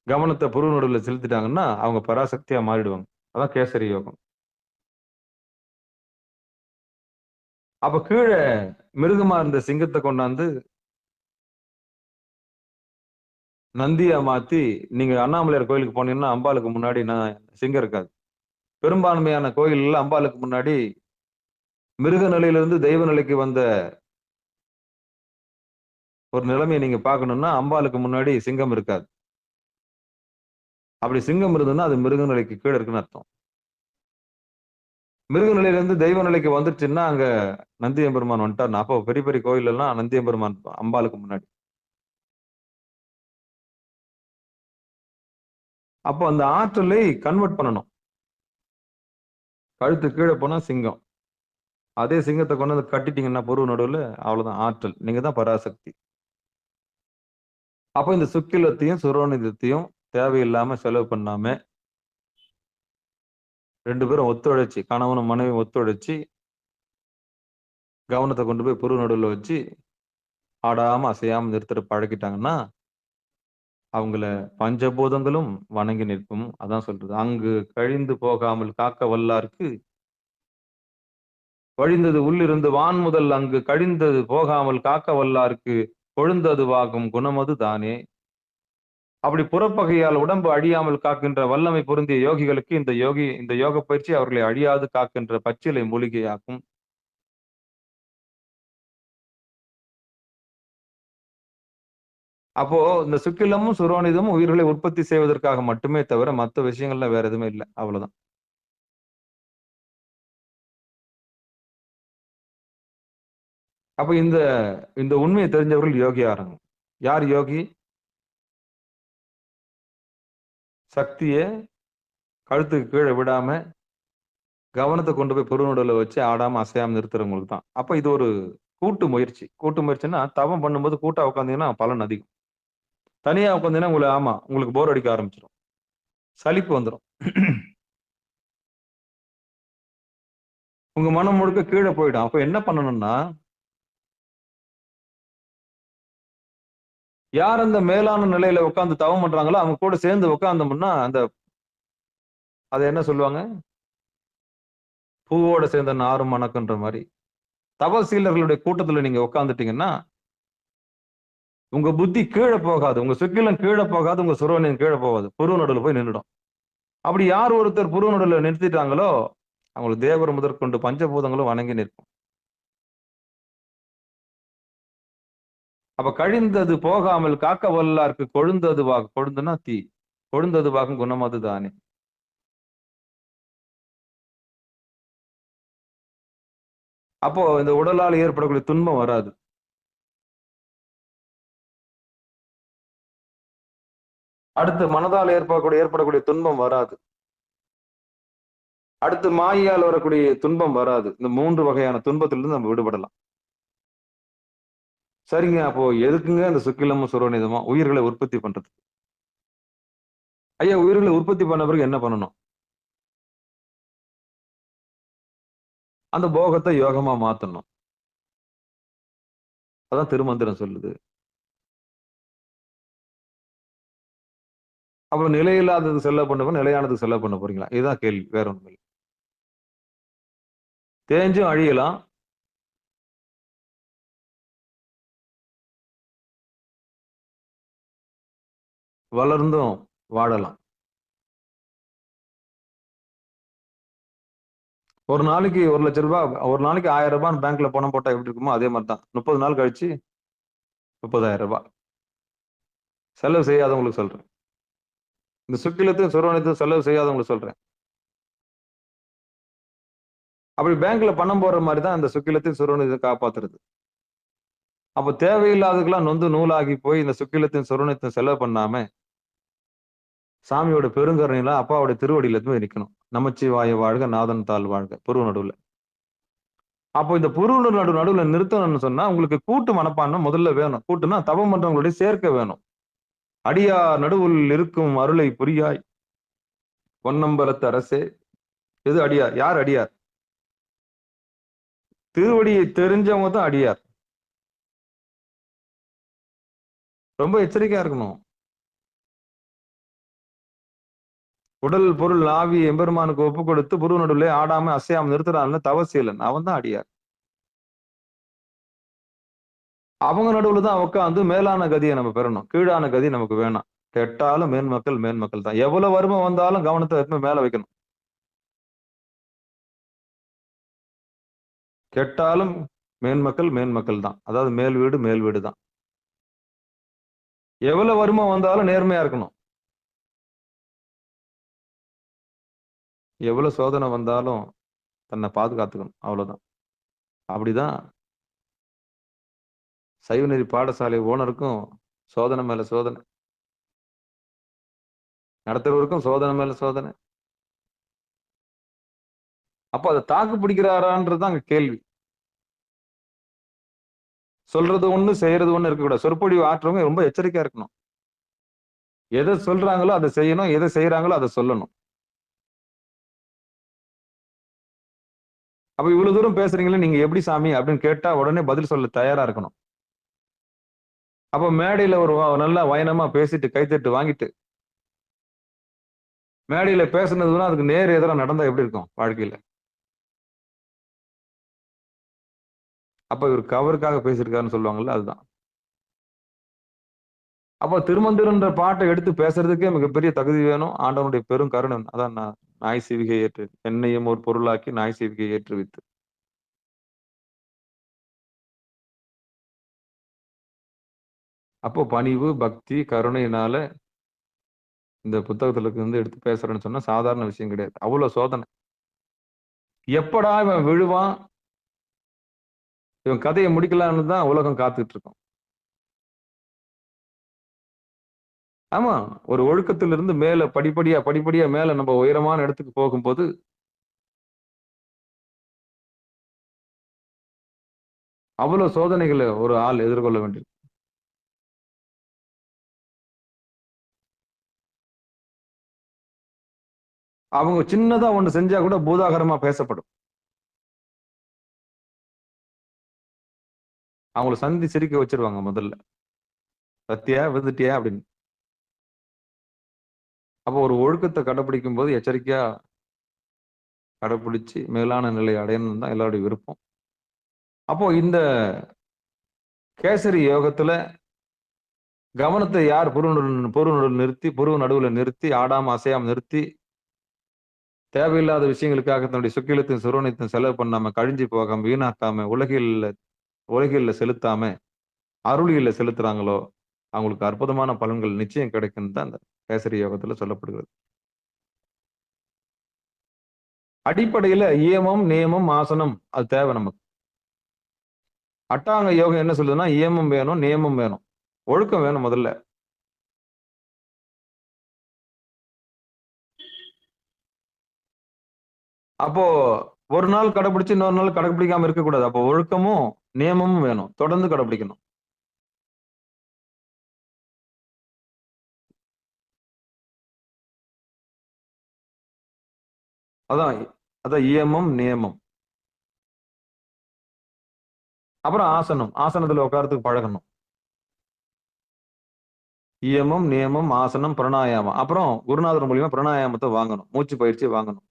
கவனத்தை புருவ நடுவுல செலுத்திட்டாங்கன்னா அவங்க பராசக்தியா மாறிடுவாங்க. அதான் கேசரி யோகம். அப்ப கீழே மிருகமா இருந்த சிங்கத்தை கொண்டாந்து நந்தியா மாத்தி நீங்க அண்ணாமலையார் கோயிலுக்கு போனீங்கன்னா அம்பாளுக்கு முன்னாடி சிங்கம் இருக்காது. பெரும்பான்மையான கோயில்ல அம்பாளுக்கு முன்னாடி மிருக நிலையிலிருந்து தெய்வ நிலைக்கு வந்த ஒரு நிலைமையை நீங்க பார்க்கணும்னா அம்பாளுக்கு முன்னாடி சிங்கம் இருக்காது. அப்படி சிங்கம் இருந்ததுன்னா அது மிருக நிலைக்கு கீழே இருக்குன்னு அர்த்தம். மிருக நிலையிலிருந்து தெய்வ நிலைக்கு வந்துருச்சுன்னா அங்க நந்தி எம்பெருமான் வந்துட்டார். அப்போ பெரிய பெரிய கோயில் எல்லாம் நந்தி எம்பெருமான் அம்பாளுக்கு முன்னாடி. அப்போ அந்த ஆற்றலை கன்வெர்ட் பண்ணணும். கழுத்து கீழே போனா சிங்கம். அதே சிங்கத்தை கொண்டு வந்து கட்டிட்டீங்கன்னா புருவ நடுவுல அவ்வளவுதான் ஆற்றல். நீங்க தான் பராசக்தி. அப்போ இந்த சுக்கிலத்தையும் சுரோனிதத்தையும் தேவையில்லாம செலவு பண்ணாம 2 பேரும் ஒத்துழைச்சு, கணவனும் மனைவி ஒத்துழைச்சு கவனத்தை கொண்டு போய் புருவ நடுவுல வச்சு ஆடாம அசையாம நிறுத்துற பழக்கிட்டாங்கன்னா அவங்கள பஞ்சபூதங்களும் வணங்கி நிற்கும். அதான் சொல்றது. அங்கு கழிந்து போகாமல் காக்க வல்லார்க்கு வழிந்தது உள்ளிருந்து வான் முதல் அங்கு கழிந்தது போகாமல் காக்க வல்லார்க்கு கொழுந்ததுவாகும் குணமது தானே. அப்படி புறப்பகையால் உடம்பு அழியாமல் காக்கின்ற வல்லமை பொருந்திய யோகிகளுக்கு இந்த யோக பயிற்சி அவர்களை அழியாது காக்கின்ற பச்சிலை மூலிகையாக்கும். அப்போ இந்த சுக்கிலமும் சுரோனிதமும் உயிர்களை உற்பத்தி செய்வதற்காக மட்டுமே தவிர மற்ற விஷயங்கள்ல வேற எதுவுமே இல்லை. அவ்வளவுதான். அப்ப இந்த இந்த உண்மையை தெரிஞ்சவர்கள் யோகியாருங்க. யார் யோகி? சக்தியை கழுத்துக்கு கீழே விடாம கவனத்தை கொண்டு போய் பெருநடுவுல வச்சு ஆடாம அசையாம நிறுத்துறவங்களுக்கு தான். அப்ப இது ஒரு கூட்டு முயற்சி. கூட்டு முயற்சின்னா தவம் பண்ணும்போது கூட்டா உட்காந்தீங்கன்னா பலன் அதிகம். தனியா உட்காந்தீங்கன்னா உங்களுக்கு போர் அடிக்க ஆரம்பிச்சிடும், சலிப்பு வந்துடும். உங்க மனம் முழுக்க கீழே போயிடும். அப்ப என்ன பண்ணணும்னா, யார் அந்த மேலான நிலையில உட்கார்ந்து தவம் பண்றாங்களோ அவங்க கூட சேர்ந்து உட்கார்ந்தோம்னா அதை என்ன சொல்லுவாங்க, பூவோட சேர்ந்த நாரும் மணக்குன்ற மாதிரி தபசீலர்களுடைய கூட்டத்துல நீங்க உட்கார்ந்துட்டீங்கன்னா உங்க புத்தி கீழே போகாது, உங்க சுக்கிலம் கீழே போகாது, உங்க சுரோனியம் கீழே போகாது, புருவ நடுவில் போய் நின்றுடும். அப்படி யார் ஒருத்தர் புருவ நடுவில் நிறுத்திட்டாங்களோ அவங்களுக்கு தேவர் முதற்கொண்டு பஞ்சபூதங்களும் வணங்கி நிற்கும். அப்ப கழிந்தது போகாமல் காக்க வல்லாருக்கு கொழுந்தது வாக்கு. கொழுந்துனா தீ, கொழுந்தது வாக்கும் குணமது தானே. அப்போ இந்த உடலால் ஏற்படக்கூடிய துன்பம் வராது. அடுத்து மனதால் ஏற்படக்கூடிய துன்பம் வராது. அடுத்து மாயால் வரக்கூடிய துன்பம் வராது. இந்த 3 வகையான துன்பத்திலிருந்து நம்ம விடுபடலாம். சரிங்க, அப்போ எதுக்குங்க இந்த சுக்கிலமும் சுரோனிதமும்? உயிர்களை உற்பத்தி பண்றது. ஐயா, உயிர்களை உற்பத்தி பண்ண பிறகு என்ன பண்ணணும்? அந்த போகத்தை யோகமா மாத்தணும். அதான் திருமந்திரம் சொல்லுது. அப்ப நிலையில்லாதது செல்ல பண்ணுவோம், நிலையானது செல்ல பண்ண போறீங்களா? இதுதான் கேள்வி, வேற ஒண்ணும் இல்லை. தேஞ்சும் அழியலாம், வளர்ந்தும் வாழலாம். ஒரு நாளைக்கு 1 லட்சம் ரூபாய், ஒரு நாளைக்கு 1000 ரூபாய் பேங்க்ல பணம் போட்டா எப்படி இருக்குமோ அதே மாதிரி தான் 30 நாள் கழிச்சு 30,000 ரூபாய். செலவு செய்யாதவங்களுக்கு சொல்றேன். இந்த சுக்கிலத்தையும் சுரோனியத்தையும் செலவு செய்யாதவங்களுக்கு சொல்றேன். அப்படி பேங்க்ல பணம் போடுற மாதிரி தான் இந்த சுக்கிலத்தையும் சுரோனியத்தையும் காப்பாத்துறது. அப்ப தேவையில்லாததுக்கெல்லாம் நொந்து நூலாகி போய் இந்த சுக்கிலத்தையும் சுரோனியத்தையும் செலவு பண்ணாம சாமியோட பெருங்கருணையில அப்பாவோட திருவடியில போய் நிக்கணும். நமச்சிவாய வாழ்க, நாதன் தாள் வாழ்க, புருவ நடுவுல. அப்போ இந்த புருவ நடுவுல நிறுத்தணும்னு சொன்னா உங்களுக்கு கூட்டு மனப்பான்மை முதல்ல வேணும். கூட்டுனா தவம் பண்றவங்களுடைய சேர்க்கை வேணும். அடியா நடுவுள் இருக்கும் அருளை புரியாய் பொன்னம்பலத்து அரசே. எது அடியார்? யார் அடியார்? திருவடியை தெரிஞ்சவங்க தான் அடியார். ரொம்ப எச்சரிக்கையா இருக்கணும். உடல் பொருள் ஆவி எம்பெருமானுக்கு ஒப்பு கொடுத்து புருவ நடுவுல ஆடாம அசையாம நிறுத்துறான் தவசீலன், அவன் தான் அடியார். அவங்க நடுவுல தான் உட்காந்து மேலான கதியை நம்ம பெறணும், கீழான கதி நமக்கு வேணாம். கெட்டாலும் மேன்மக்கள் தான். எவ்வளவு வறுமை வந்தாலும் கவனத்தை எப்பவுமே மேல வைக்கணும். கெட்டாலும் மேன்மக்கள் தான், அதாவது மேல் வீடு தான். எவ்வளவு வறுமை வந்தாலும் நேர்மையா இருக்கணும். எவ்வளவு சோதனை வந்தாலும் தன்னை பாதுகாத்துக்கணும், அவ்வளவுதான். அப்படிதான் சைவநெறி பாடசாலை ஓனருக்கும் சோதனை மேல சோதனை, நடத்துறவருக்கும் சோதனை மேல சோதனை. அப்ப அதை தாக்கு பிடிக்கிறாரான்றதுதான் அங்க கேள்வி. சொல்றது ஒண்ணு செய்யறது ஒண்ணு இருக்கக்கூடாது. சொற்பொழிவு ஆற்றவங்க ரொம்ப எச்சரிக்கையா இருக்கணும். எதை சொல்றாங்களோ அதை செய்யணும், எதை செய்யறாங்களோ அதை சொல்லணும். அப்ப இவ்வளவு தூரம் பேசுறீங்களே, நீங்க எப்படி சாமி அப்படின்னு கேட்டா உடனே பதில் சொல்ல தயாரா இருக்கணும். அப்ப மேடையில ஒரு நல்லா வயனமா பேசிட்டு கைத்தட்டு வாங்கிட்டு மேடையில பேசுனதுன்னா அதுக்கு நேர் எதிராக நடந்தா எப்படி இருக்கும் வாழ்க்கையில? அப்ப இவர் கவருக்காக பேசியிருக்காருன்னு சொல்லுவாங்கல்ல, அதுதான். அப்ப திருமந்திரன்ற பாட்டை எடுத்து பேசுறதுக்கே மிகப்பெரிய தகுதி வேணும், ஆண்டவனுடைய பெரும் கருணை. அதான் நாய் சிவிகை ஏற்று என்னையும் ஒரு பொருளாக்கி நாய் சிவிகை ஏற்றுவித்து. அப்போ பணிவு, பக்தி, கருணையினால இந்த புத்தகத்துல இருந்து எடுத்து பேசுறேன்னு சொன்னா சாதாரண விஷயம் கிடையாது. அவ்வளவு சோதனை. எப்படா இவன் விழுவான், இவன் கதையை முடிக்கலாம்னு தான் உலகம் காத்துட்டு இருக்கும். ஆமா, ஒரு ஒழுக்கத்திலிருந்து மேல படிப்படியா மேல நம்ம உயரமான இடத்துக்கு போகும்போது அவ்வளவு சோதனைகளை ஒரு ஆள் எதிர்கொள்ள வேண்டியது. அவங்க சின்னதா ஒண்ணு செஞ்சா கூட பூதாகரமா பேசப்படும். அவங்கள சந்தி சிரிக்க வச்சிருவாங்க முதல்ல. சத்தியா விழுந்துட்டியா அப்படின்னு. அப்போ ஒரு ஒழுக்கத்தை கடைபிடிக்கும் போது எச்சரிக்கையா கடைபிடிச்சு மேலான நிலை அடையணும் தான் எல்லாருடைய விருப்பம். அப்போ இந்த கேசரி யோகத்துல கவனத்தை யார் புருவ நடுவுல நிறுத்தி ஆடாம அசையாம நிறுத்தி தேவையில்லாத விஷயங்களுக்காக தன்னுடைய சுக்கிலத்தையும் சுரோனியத்தையும் செலவு பண்ணாம கழிஞ்சு போகாம வீணாக்காம உலகில் செலுத்தாம அருளியில செலுத்துறாங்களோ அவங்களுக்கு அற்புதமான பலன்கள் நிச்சயம் கிடைக்கும் தான் அந்த கேசரி யோகத்துல சொல்லப்படுகிறது. அடிப்படையில இயமம், நியமம், ஆசனம் அது தேவை நமக்கு. அட்டாங்க யோகம் என்ன சொல்லுதுன்னா இயமம் வேணும், நியமம் வேணும், ஒழுக்கம் வேணும் முதல்ல. அப்போ ஒரு நாள் கடைபிடிச்சு இன்னொரு நாள் கடைபிடிக்காம இருக்கக்கூடாது. அப்போ ஒழுக்கமும் நியமமும் வேணும், தொடர்ந்து கடைபிடிக்கணும். அதான் அதான் இயமம், நியமம். அப்புறம் ஆசனம், ஆசனத்துல உட்காரத்துக்கு பழகணும். இயமம், நியமம், ஆசனம், பிராணாயாமம். அப்புறம் குருநாதர் மூலியமா பிராணாயாமத்தை வாங்கணும், மூச்சு பயிற்சி வாங்கணும்.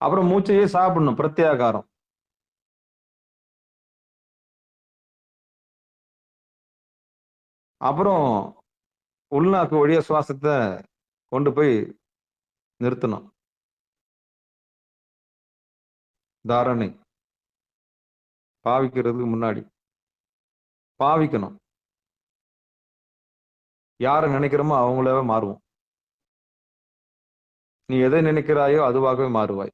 அப்புறம் மூச்சையே சாப்பிடணும், பிரத்யாகாரம். அப்புறம் உள்நாக்கு வழியா சுவாசத்தை கொண்டு போய் நிறுத்தணும். தாரணை, பாவிக்கிறதுக்கு முன்னாடி பாவிக்கணும். யாரை நினைக்கிறோமோ அவங்களாவே மாறுவோம். நீ எதை நினைக்கிறாயோ அதுவாகவே மாறுவாய்.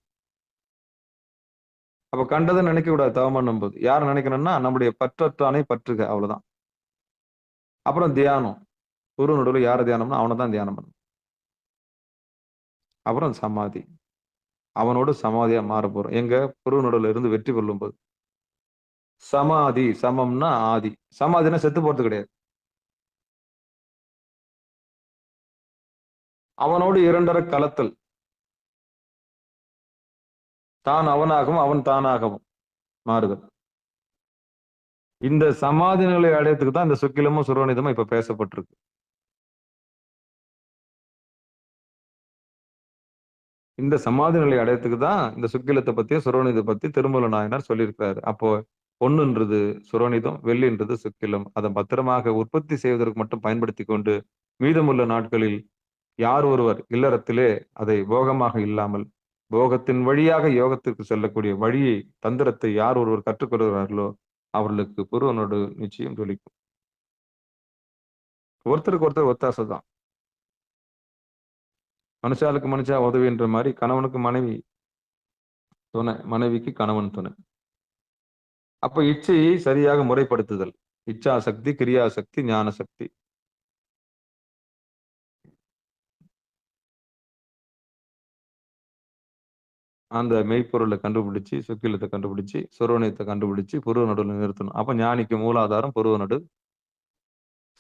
அப்ப கண்டதை நினைக்க கூடாது. தவம் பண்ணும்போது யாரை நினைக்கணும்னா நம்முடைய பற்றற்றானே பற்றுக, அவ்வளவுதான். அப்புறம் தியானம், குரு நடுவில் யாரை தியானம்னா அவனை தான் தியானம் பண்ணணும். அப்புறம் சமாதி, அவனோடு சமாதியா மாற போறோம். எங்க குரு நடுவில் இருந்து வெற்றி கொள்ளும் போது. சமாதி, சமம்னா ஆதி. சமாதினா செத்து போறது கிடையாது. அவனோடு இரண்டரை கலத்தல், தான் அவனாகவும் அவன் தானாகவும் மாறுதல். இந்த சமாதி நிலை அடையத்துக்கு தான் இந்த சுக்கிலமும் சுரோனிதமும் இப்ப பேசப்பட்டிருக்கு. இந்த சமாதி நிலை அடையத்துக்கு தான் இந்த சுக்கிலத்தை பத்தியும் சுரோனிதை பத்தி திருமூல நாயனார் சொல்லியிருக்கிறாரு. அப்போ பொண்ணுன்றது சுரோனிதம், வெள்ளின்றது சுக்கிலம். அதை பத்திரமாக உற்பத்தி செய்வதற்கு மட்டும் பயன்படுத்தி கொண்டு மீதமுள்ள நாட்களில் யார் ஒருவர் இல்லறத்திலே அதை போகமாக இல்லாமல் போகத்தின் வழியாக யோகத்திற்கு செல்லக்கூடிய வழியை, தந்திரத்தை யார் ஒருவர் கற்றுக்கொள்கிறார்களோ அவர்களுக்கு புருவனோடு நிச்சயம் ஜொலிக்கும். ஒருத்தருக்கு ஒருத்தர் ஒத்தாசை தான். மனுஷாளுக்கு மனுஷா உதவின்ற மாதிரி கணவனுக்கு மனைவி துணை, மனைவிக்கு கணவன் துணை. அப்ப இச்சையை சரியாக முறைப்படுத்துதல், இச்சா சக்தி, கிரியா சக்தி, ஞான சக்தி. அந்த மெய்ப்பொருளை கண்டுபிடிச்சு, சுக்கிலத்தை கண்டுபிடிச்சு, சுரோனியத்தை கண்டுபிடிச்சு புருவ நடுவில் நிறுத்தணும். அப்ப ஞானிக்கு மூலாதாரம் புருவ நடு,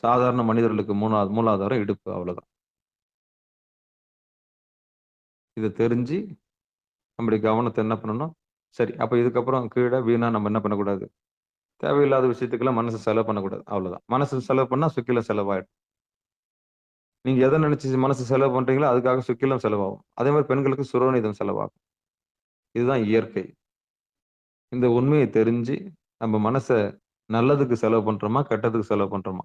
சாதாரண மனிதர்களுக்கு மூலாதாரம் இடுப்பு, அவ்வளவுதான். இதை தெரிஞ்சு நம்முடைய கவனத்தை என்ன பண்ணணும்? சரி, அப்ப இதுக்கப்புறம் கீழே வீணா நம்ம என்ன பண்ணக்கூடாது? தேவையில்லாத விஷயத்துக்கெல்லாம் மனசு செலவு பண்ணக்கூடாது, அவ்வளவுதான். மனசு செலவு பண்ணா சுக்கிலம் செலவாயிடும். நீங்க எதை நினைச்சு மனசு செலவு பண்றீங்களோ அதுக்காக சுக்கிலம் செலவாகும். அதே மாதிரி பெண்களுக்கு சுரோனிதம் செலவாகும். இதுதான் இயற்கை. இந்த உண்மையை தெரிஞ்சு நம்ம மனசை நல்லதுக்கு செலவு பண்றோமா, கெட்டதுக்கு செலவு பண்றோமா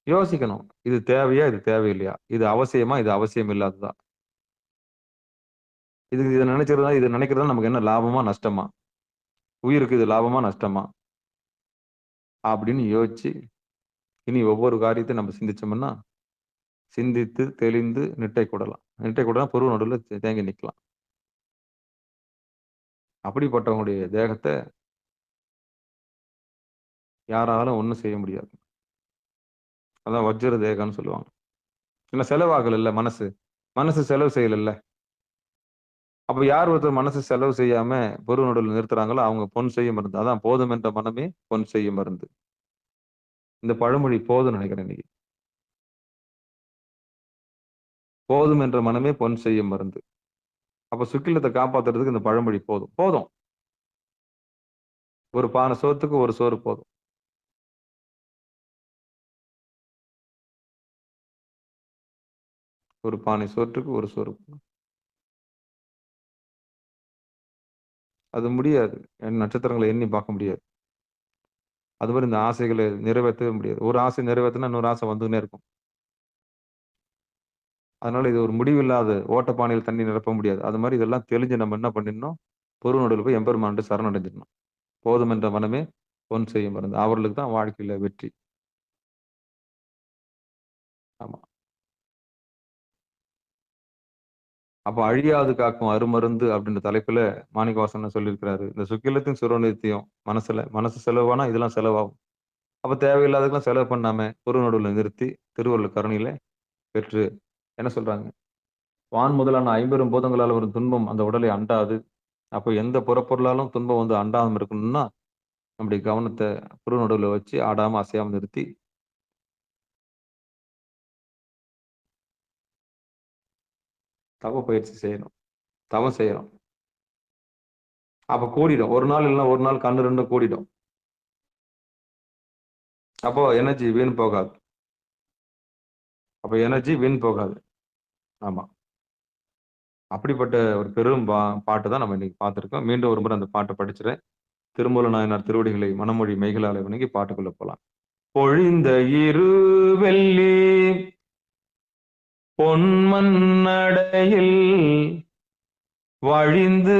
யோசிக்கணும். இது தேவையா, இது தேவையில்லையா, இது அவசியமா, இது அவசியம் இல்லாததா, இதை நினைக்கிறதா நமக்கு என்ன லாபமா நஷ்டமா, உயிருக்கு இது லாபமா நஷ்டமா, அப்படின்னு யோசிச்சு இனி ஒவ்வொரு காரியத்தையும் நம்ம சிந்திச்சோம்னா சிந்தித்து தெளிந்து நிட்டை கூடலாம். நிட்டை கூடலாம் பொருள் நடுவில் தேங்கி நிற்கலாம். அப்படிப்பட்டவங்களுடைய தேகத்தை யாராலும் ஒன்றும் செய்ய முடியாது. அதான் வஜ்ர தேகம்னு சொல்லுவாங்க. இல்ல செலவாகல இல்ல மனசு. மனசு செலவு செய்யல. அப்ப யார் ஒருத்தர் மனசு செலவு செய்யாம பொருள் நடுவில் நிறுத்துறாங்களோ அவங்க பொன் செய்ய மருந்து. அதான் போதும் என்ற மனமே பொன் செய்ய மருந்து. இந்த பழமொழி போதும் நினைக்கிறேன் இன்னைக்கு. போதும் என்ற மனமே பொன் செய்ய மருந்து. அப்ப சுக்கிலத்தை காப்பாத்துறதுக்கு இந்த பழமொழி போதும். போதும். ஒரு பானை சோத்துக்கு ஒரு சோறு போதும். ஒரு பானை சோற்றுக்கு ஒரு சோறு போதும். அது முடியாது. நட்சத்திரங்களை எண்ணி பார்க்க முடியாது. அது மாதிரி இந்த ஆசைகளை நிறைவேற்றவே முடியாது. ஒரு ஆசை நிறைவேற்றினா இன்னொரு ஆசை வந்துன்னே இருக்கும். அதனால இது ஒரு முடிவில்லாத ஓட்டப்பானையில் தண்ணி நிரப்ப முடியாது. அது மாதிரி இதெல்லாம் தெளிஞ்சு நம்ம என்ன பண்ணிடணும், பொருள் நடுவில் போய் எம்பெருமான்ட்டு சரணடைஞ்சிடணும். போதும் என்ற மனமே பொன் செய்ய மருந்து. அவர்களுக்கு தான் வாழ்க்கையில வெற்றி. ஆமா. அப்ப அழியாது காக்கும் அருமருந்து அப்படின்ற தலைப்புல மாணிக்கவாசகர் சொல்லியிருக்கிறாரு. இந்த சுக்கிலத்தையும் சுரோனியத்தையும் மனசு செலவானா இதெல்லாம் செலவாகும். அப்ப தேவையில்லாததுக்கெல்லாம் செலவு பண்ணாம பொருள் நடுவில் நிறுத்தி திருவள்ளுவர் கருணையில பெற்று என்ன சொல்றாங்க, வான் முதலான 50 பூதங்களால் வரும் துன்பம் அந்த உடலை அண்டாது. அப்போ எந்த புறப்பொருளாலும் துன்பம் வந்து அண்டாம இருக்கணும்னா நம்முடைய கவனத்தை பொருள் நடுவில் வச்சு ஆடாம அசையாம நிறுத்தி தவ பயிற்சி செய்யணும். தவம் செய்யணும். அப்ப கூடிடும். ஒரு நாள் இல்லைன்னா ஒரு நாள் கண்ணு ரெண்டும் கூடிடும். அப்போ எனர்ஜி வீண் போகாது. அப்ப எனர்ஜி வீண் போகாது. ஆமா. அப்படிப்பட்ட ஒரு பெரும் பாட்டு தான் நம்ம இன்னைக்கு பார்த்திருக்கோம். மீண்டும் ஒரு முறை அந்த பாட்டை படிச்சுறேன். திருமூல நாயனார் திருவடிகளை மனமொழி மெய்களால வணங்கி பாட்டுக்குள்ள போலாம். பொழிந்த இரு வெள்ளி பொன்மன்னடையில் வழிந்து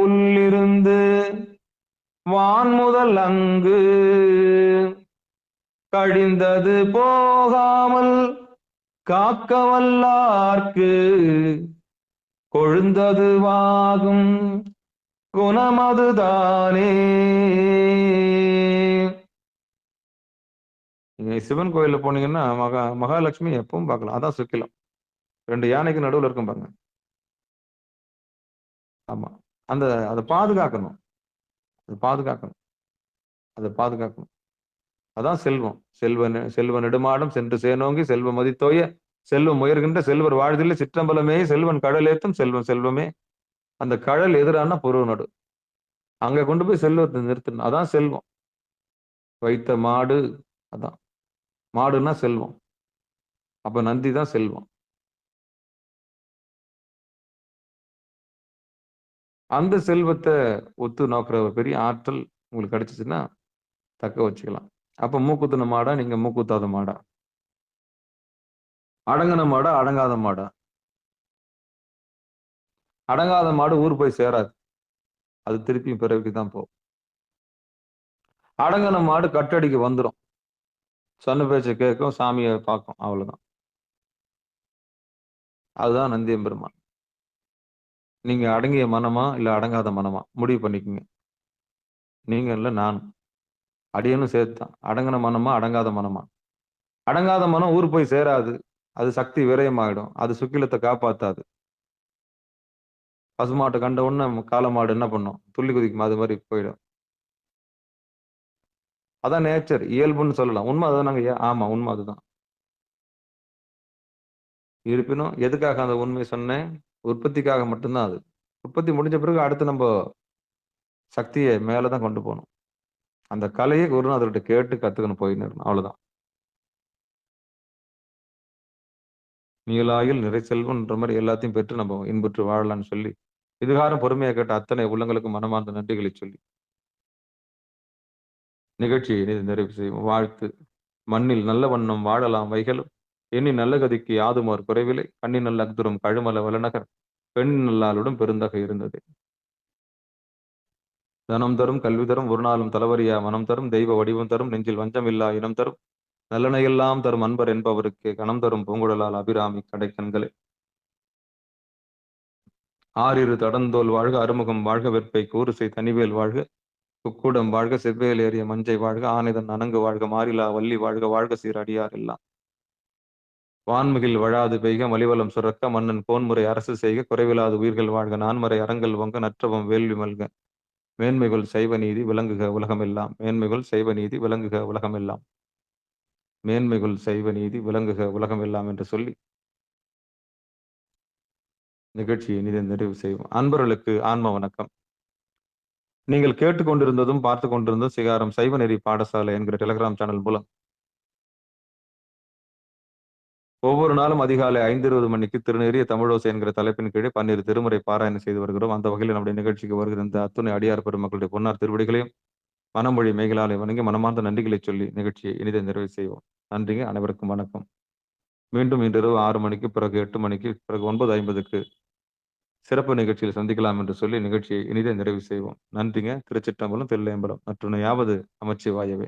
உள்ளிருந்து வான் முதல் அங்கு கழிந்தது போகாமல் காக்க வல்லார்க்கு கொழுந்தது வாகும் குணமதுதானே. நீங்க சிவன் கோயில்ல போனீங்கன்னா மகாலட்சுமி எப்பவும் பார்க்கலாம். அதான் சுக்கிலம். 2 யானைக்கு நடுவுல இருக்கும் பாருங்க. ஆமா. அதை பாதுகாக்கணும். அதை பாதுகாக்கணும். அதை பாதுகாக்கணும். அதான் செல்வம். செல்வ நெடுமாடம் சென்று சேனோங்கி செல்வ மதித்தோய செல்வம் உயர்கின்ற செல்வர் வாழ்தில்லை சிற்றம்பலமே செல்வன் கடலேத்தும் செல்வம் செல்வமே. அந்த கடல் எதிரான பொருள் நடு. அங்க கொண்டு போய் செல்வத்தை நிறுத்தணும். அதான் செல்வம். வைத்த மாடு அதான். மாடுன்னா செல்வம். அப்ப நந்தி தான் செல்வம். அந்த செல்வத்தை ஒத்து நோக்கிற ஒரு பெரிய ஆற்றல் உங்களுக்கு கிடைச்சிச்சுன்னா தக்க வச்சுக்கலாம். அப்ப மூக்குத்துன மாடா நீங்க மூக்குத்தாத மாடா? அடங்கின மாடா அடங்காத மாடா? அடங்காத மாடு ஊர் போய் சேராது. அது திருப்பி பிறவிக்கு தான் போகும். அடங்கின மாடு கட்டடிக்கு வந்துடும். சொன்ன பேச்சை கேட்கும், சாமியை பார்க்கும். அவ்வளவுதான். அதுதான் நந்தியம்பெருமான். நீங்க அடங்கிய மனமா இல்ல அடங்காத மனமா முடிவு பண்ணிக்கோங்க. நீங்க இல்ல நான். அடியனும் சேர்த்துதான். அடங்கின மனமா அடங்காத மனமா? அடங்காத மனம் ஊர் போய் சேராது. அது சக்தி விரயமாயிடும். அது சுக்கிலத்தை காப்பாத்தாது. பசுமாட்டை கண்ட உடனே காளமாடு என்ன பண்ணும்? துள்ளி குதிக்கும். அது மாதிரி போயிடும். அதான் நேச்சர், இயல்புன்னு சொல்லலாம். உண்மை அதுதானாங்க. ஆமா, உண்மை அதுதான். இருப்பினும் எதுக்காக அந்த உண்மையை சொன்னேன்? உற்பத்திக்காக மட்டும்தான். அது உற்பத்தி முடிஞ்ச பிறகு அடுத்து நம்ம சக்தியை மேலதான் கொண்டு போகணும். அந்த கலையை குருநாதர்கிட்ட கேட்டு கத்துக்கணும், போயின்னு இருக்கணும். அவ்வளவுதான். நீலாயில் நிறை செல்வன்ற மாதிரி எல்லாத்தையும் பெற்று நம்ம இன்புற்று வாழலாம்னு சொல்லி இதுகாரம் பொறுமையை கேட்ட அத்தனை உள்ளங்களுக்கு மனமார்ந்த நன்றிகளை சொல்லி நிகழ்ச்சியை நிறைவு செய்வோம். வாழ்த்து. மண்ணில் நல்ல வண்ணம் வாழலாம் வைகளும் எண்ணி நல்ல கதிக்கு யாதுமார் குறைவில்லை கண்ணி நல்ல அக்துரம் கழுமல வளநகர் பெண் நல்லாளுடன் பெருந்தகை இருந்தது. தனம் தரும் கல்வி தரும் ஒரு நாளும் தளவரியா மனம் தரும் தெய்வ வடிவம் தரும் நெஞ்சில் வஞ்சமில்லா இனம் தரும் நல்லனையெல்லாம் தரும் அன்பர் என்பவருக்கு கணம் தரும் பூங்குழலால் அபிராமி கடைக்கண்களே. ஆறிரு தடந்தோல் வாழ்க அறுமுகம் வாழ்க வெற்பை கூறுசை தனிவேல் வாழ்க குக்குடம் வாழ்க செவ்வேல் ஏறிய மஞ்சை வாழ்க ஆனைதன் அணங்கு வாழ்க மாறிலா வள்ளி வாழ்க வாழ்க சீர் அடியார் எல்லாம் வான்மிகில் வழாது பெய்க மலிவலம் சுரக்க மன்னன் போன்முறை அரசு செய்க குறைவிலாது உயிர்கள் வாழ்க நான்மறை அறங்கள் வங்க நற்றவம் வேள்வி மல்க மேன்மைகள் சைவ நீதி விளங்குக உலகமெல்லாம் மேன்மைகள் சைவ நீதி விளங்குக உலகமெல்லாம் மேன்மைகள் சைவ நீதி விளங்குக உலகமெல்லாம் என்று சொல்லி நிகழ்ச்சியை இனிதை நிறைவு செய்வோம். அன்பர்களுக்கு ஆன்ம வணக்கம். நீங்கள் கேட்டுக்கொண்டிருந்ததும் பார்த்து கொண்டிருந்ததும் சிகாரம் சைவ நெறி பாடசாலை என்கிற டெலிகிராம் சேனல் மூலம் ஒவ்வொரு நாளும் அதிகாலை 5:20 மணிக்கு திருநெறிய தமிழோசை என்கிற தலைப்பின் கீழே 12 திருமுறை பாராயணம் செய்து வருகிறோம். அந்த வகையில் நம்முடைய நிகழ்ச்சிக்கு வருகிற இந்த அத்துணை அடியார் பெருமக்களுடைய பொன்னார் திருவடிகளையும் மனமொழி மேகலாலை வணங்கி மனமார்ந்த நன்றிகளை சொல்லி நிகழ்ச்சியை இனிதை நிறைவு செய்வோம். நன்றிங்க. அனைவருக்கும் வணக்கம். மீண்டும் இன்றிரவு 6 மணிக்கு பிறகு 8 மணிக்கு பிறகு 9:50க்கு சிறப்பு நிகழ்ச்சியில் சந்திக்கலாம் என்று சொல்லி நிகழ்ச்சியை இனிதை நிறைவு செய்வோம். நன்றிங்க. திருச்சிற்றம்பலம் தில்லையம்பலம். மற்றுணையாவது நமச்சிவாயவே.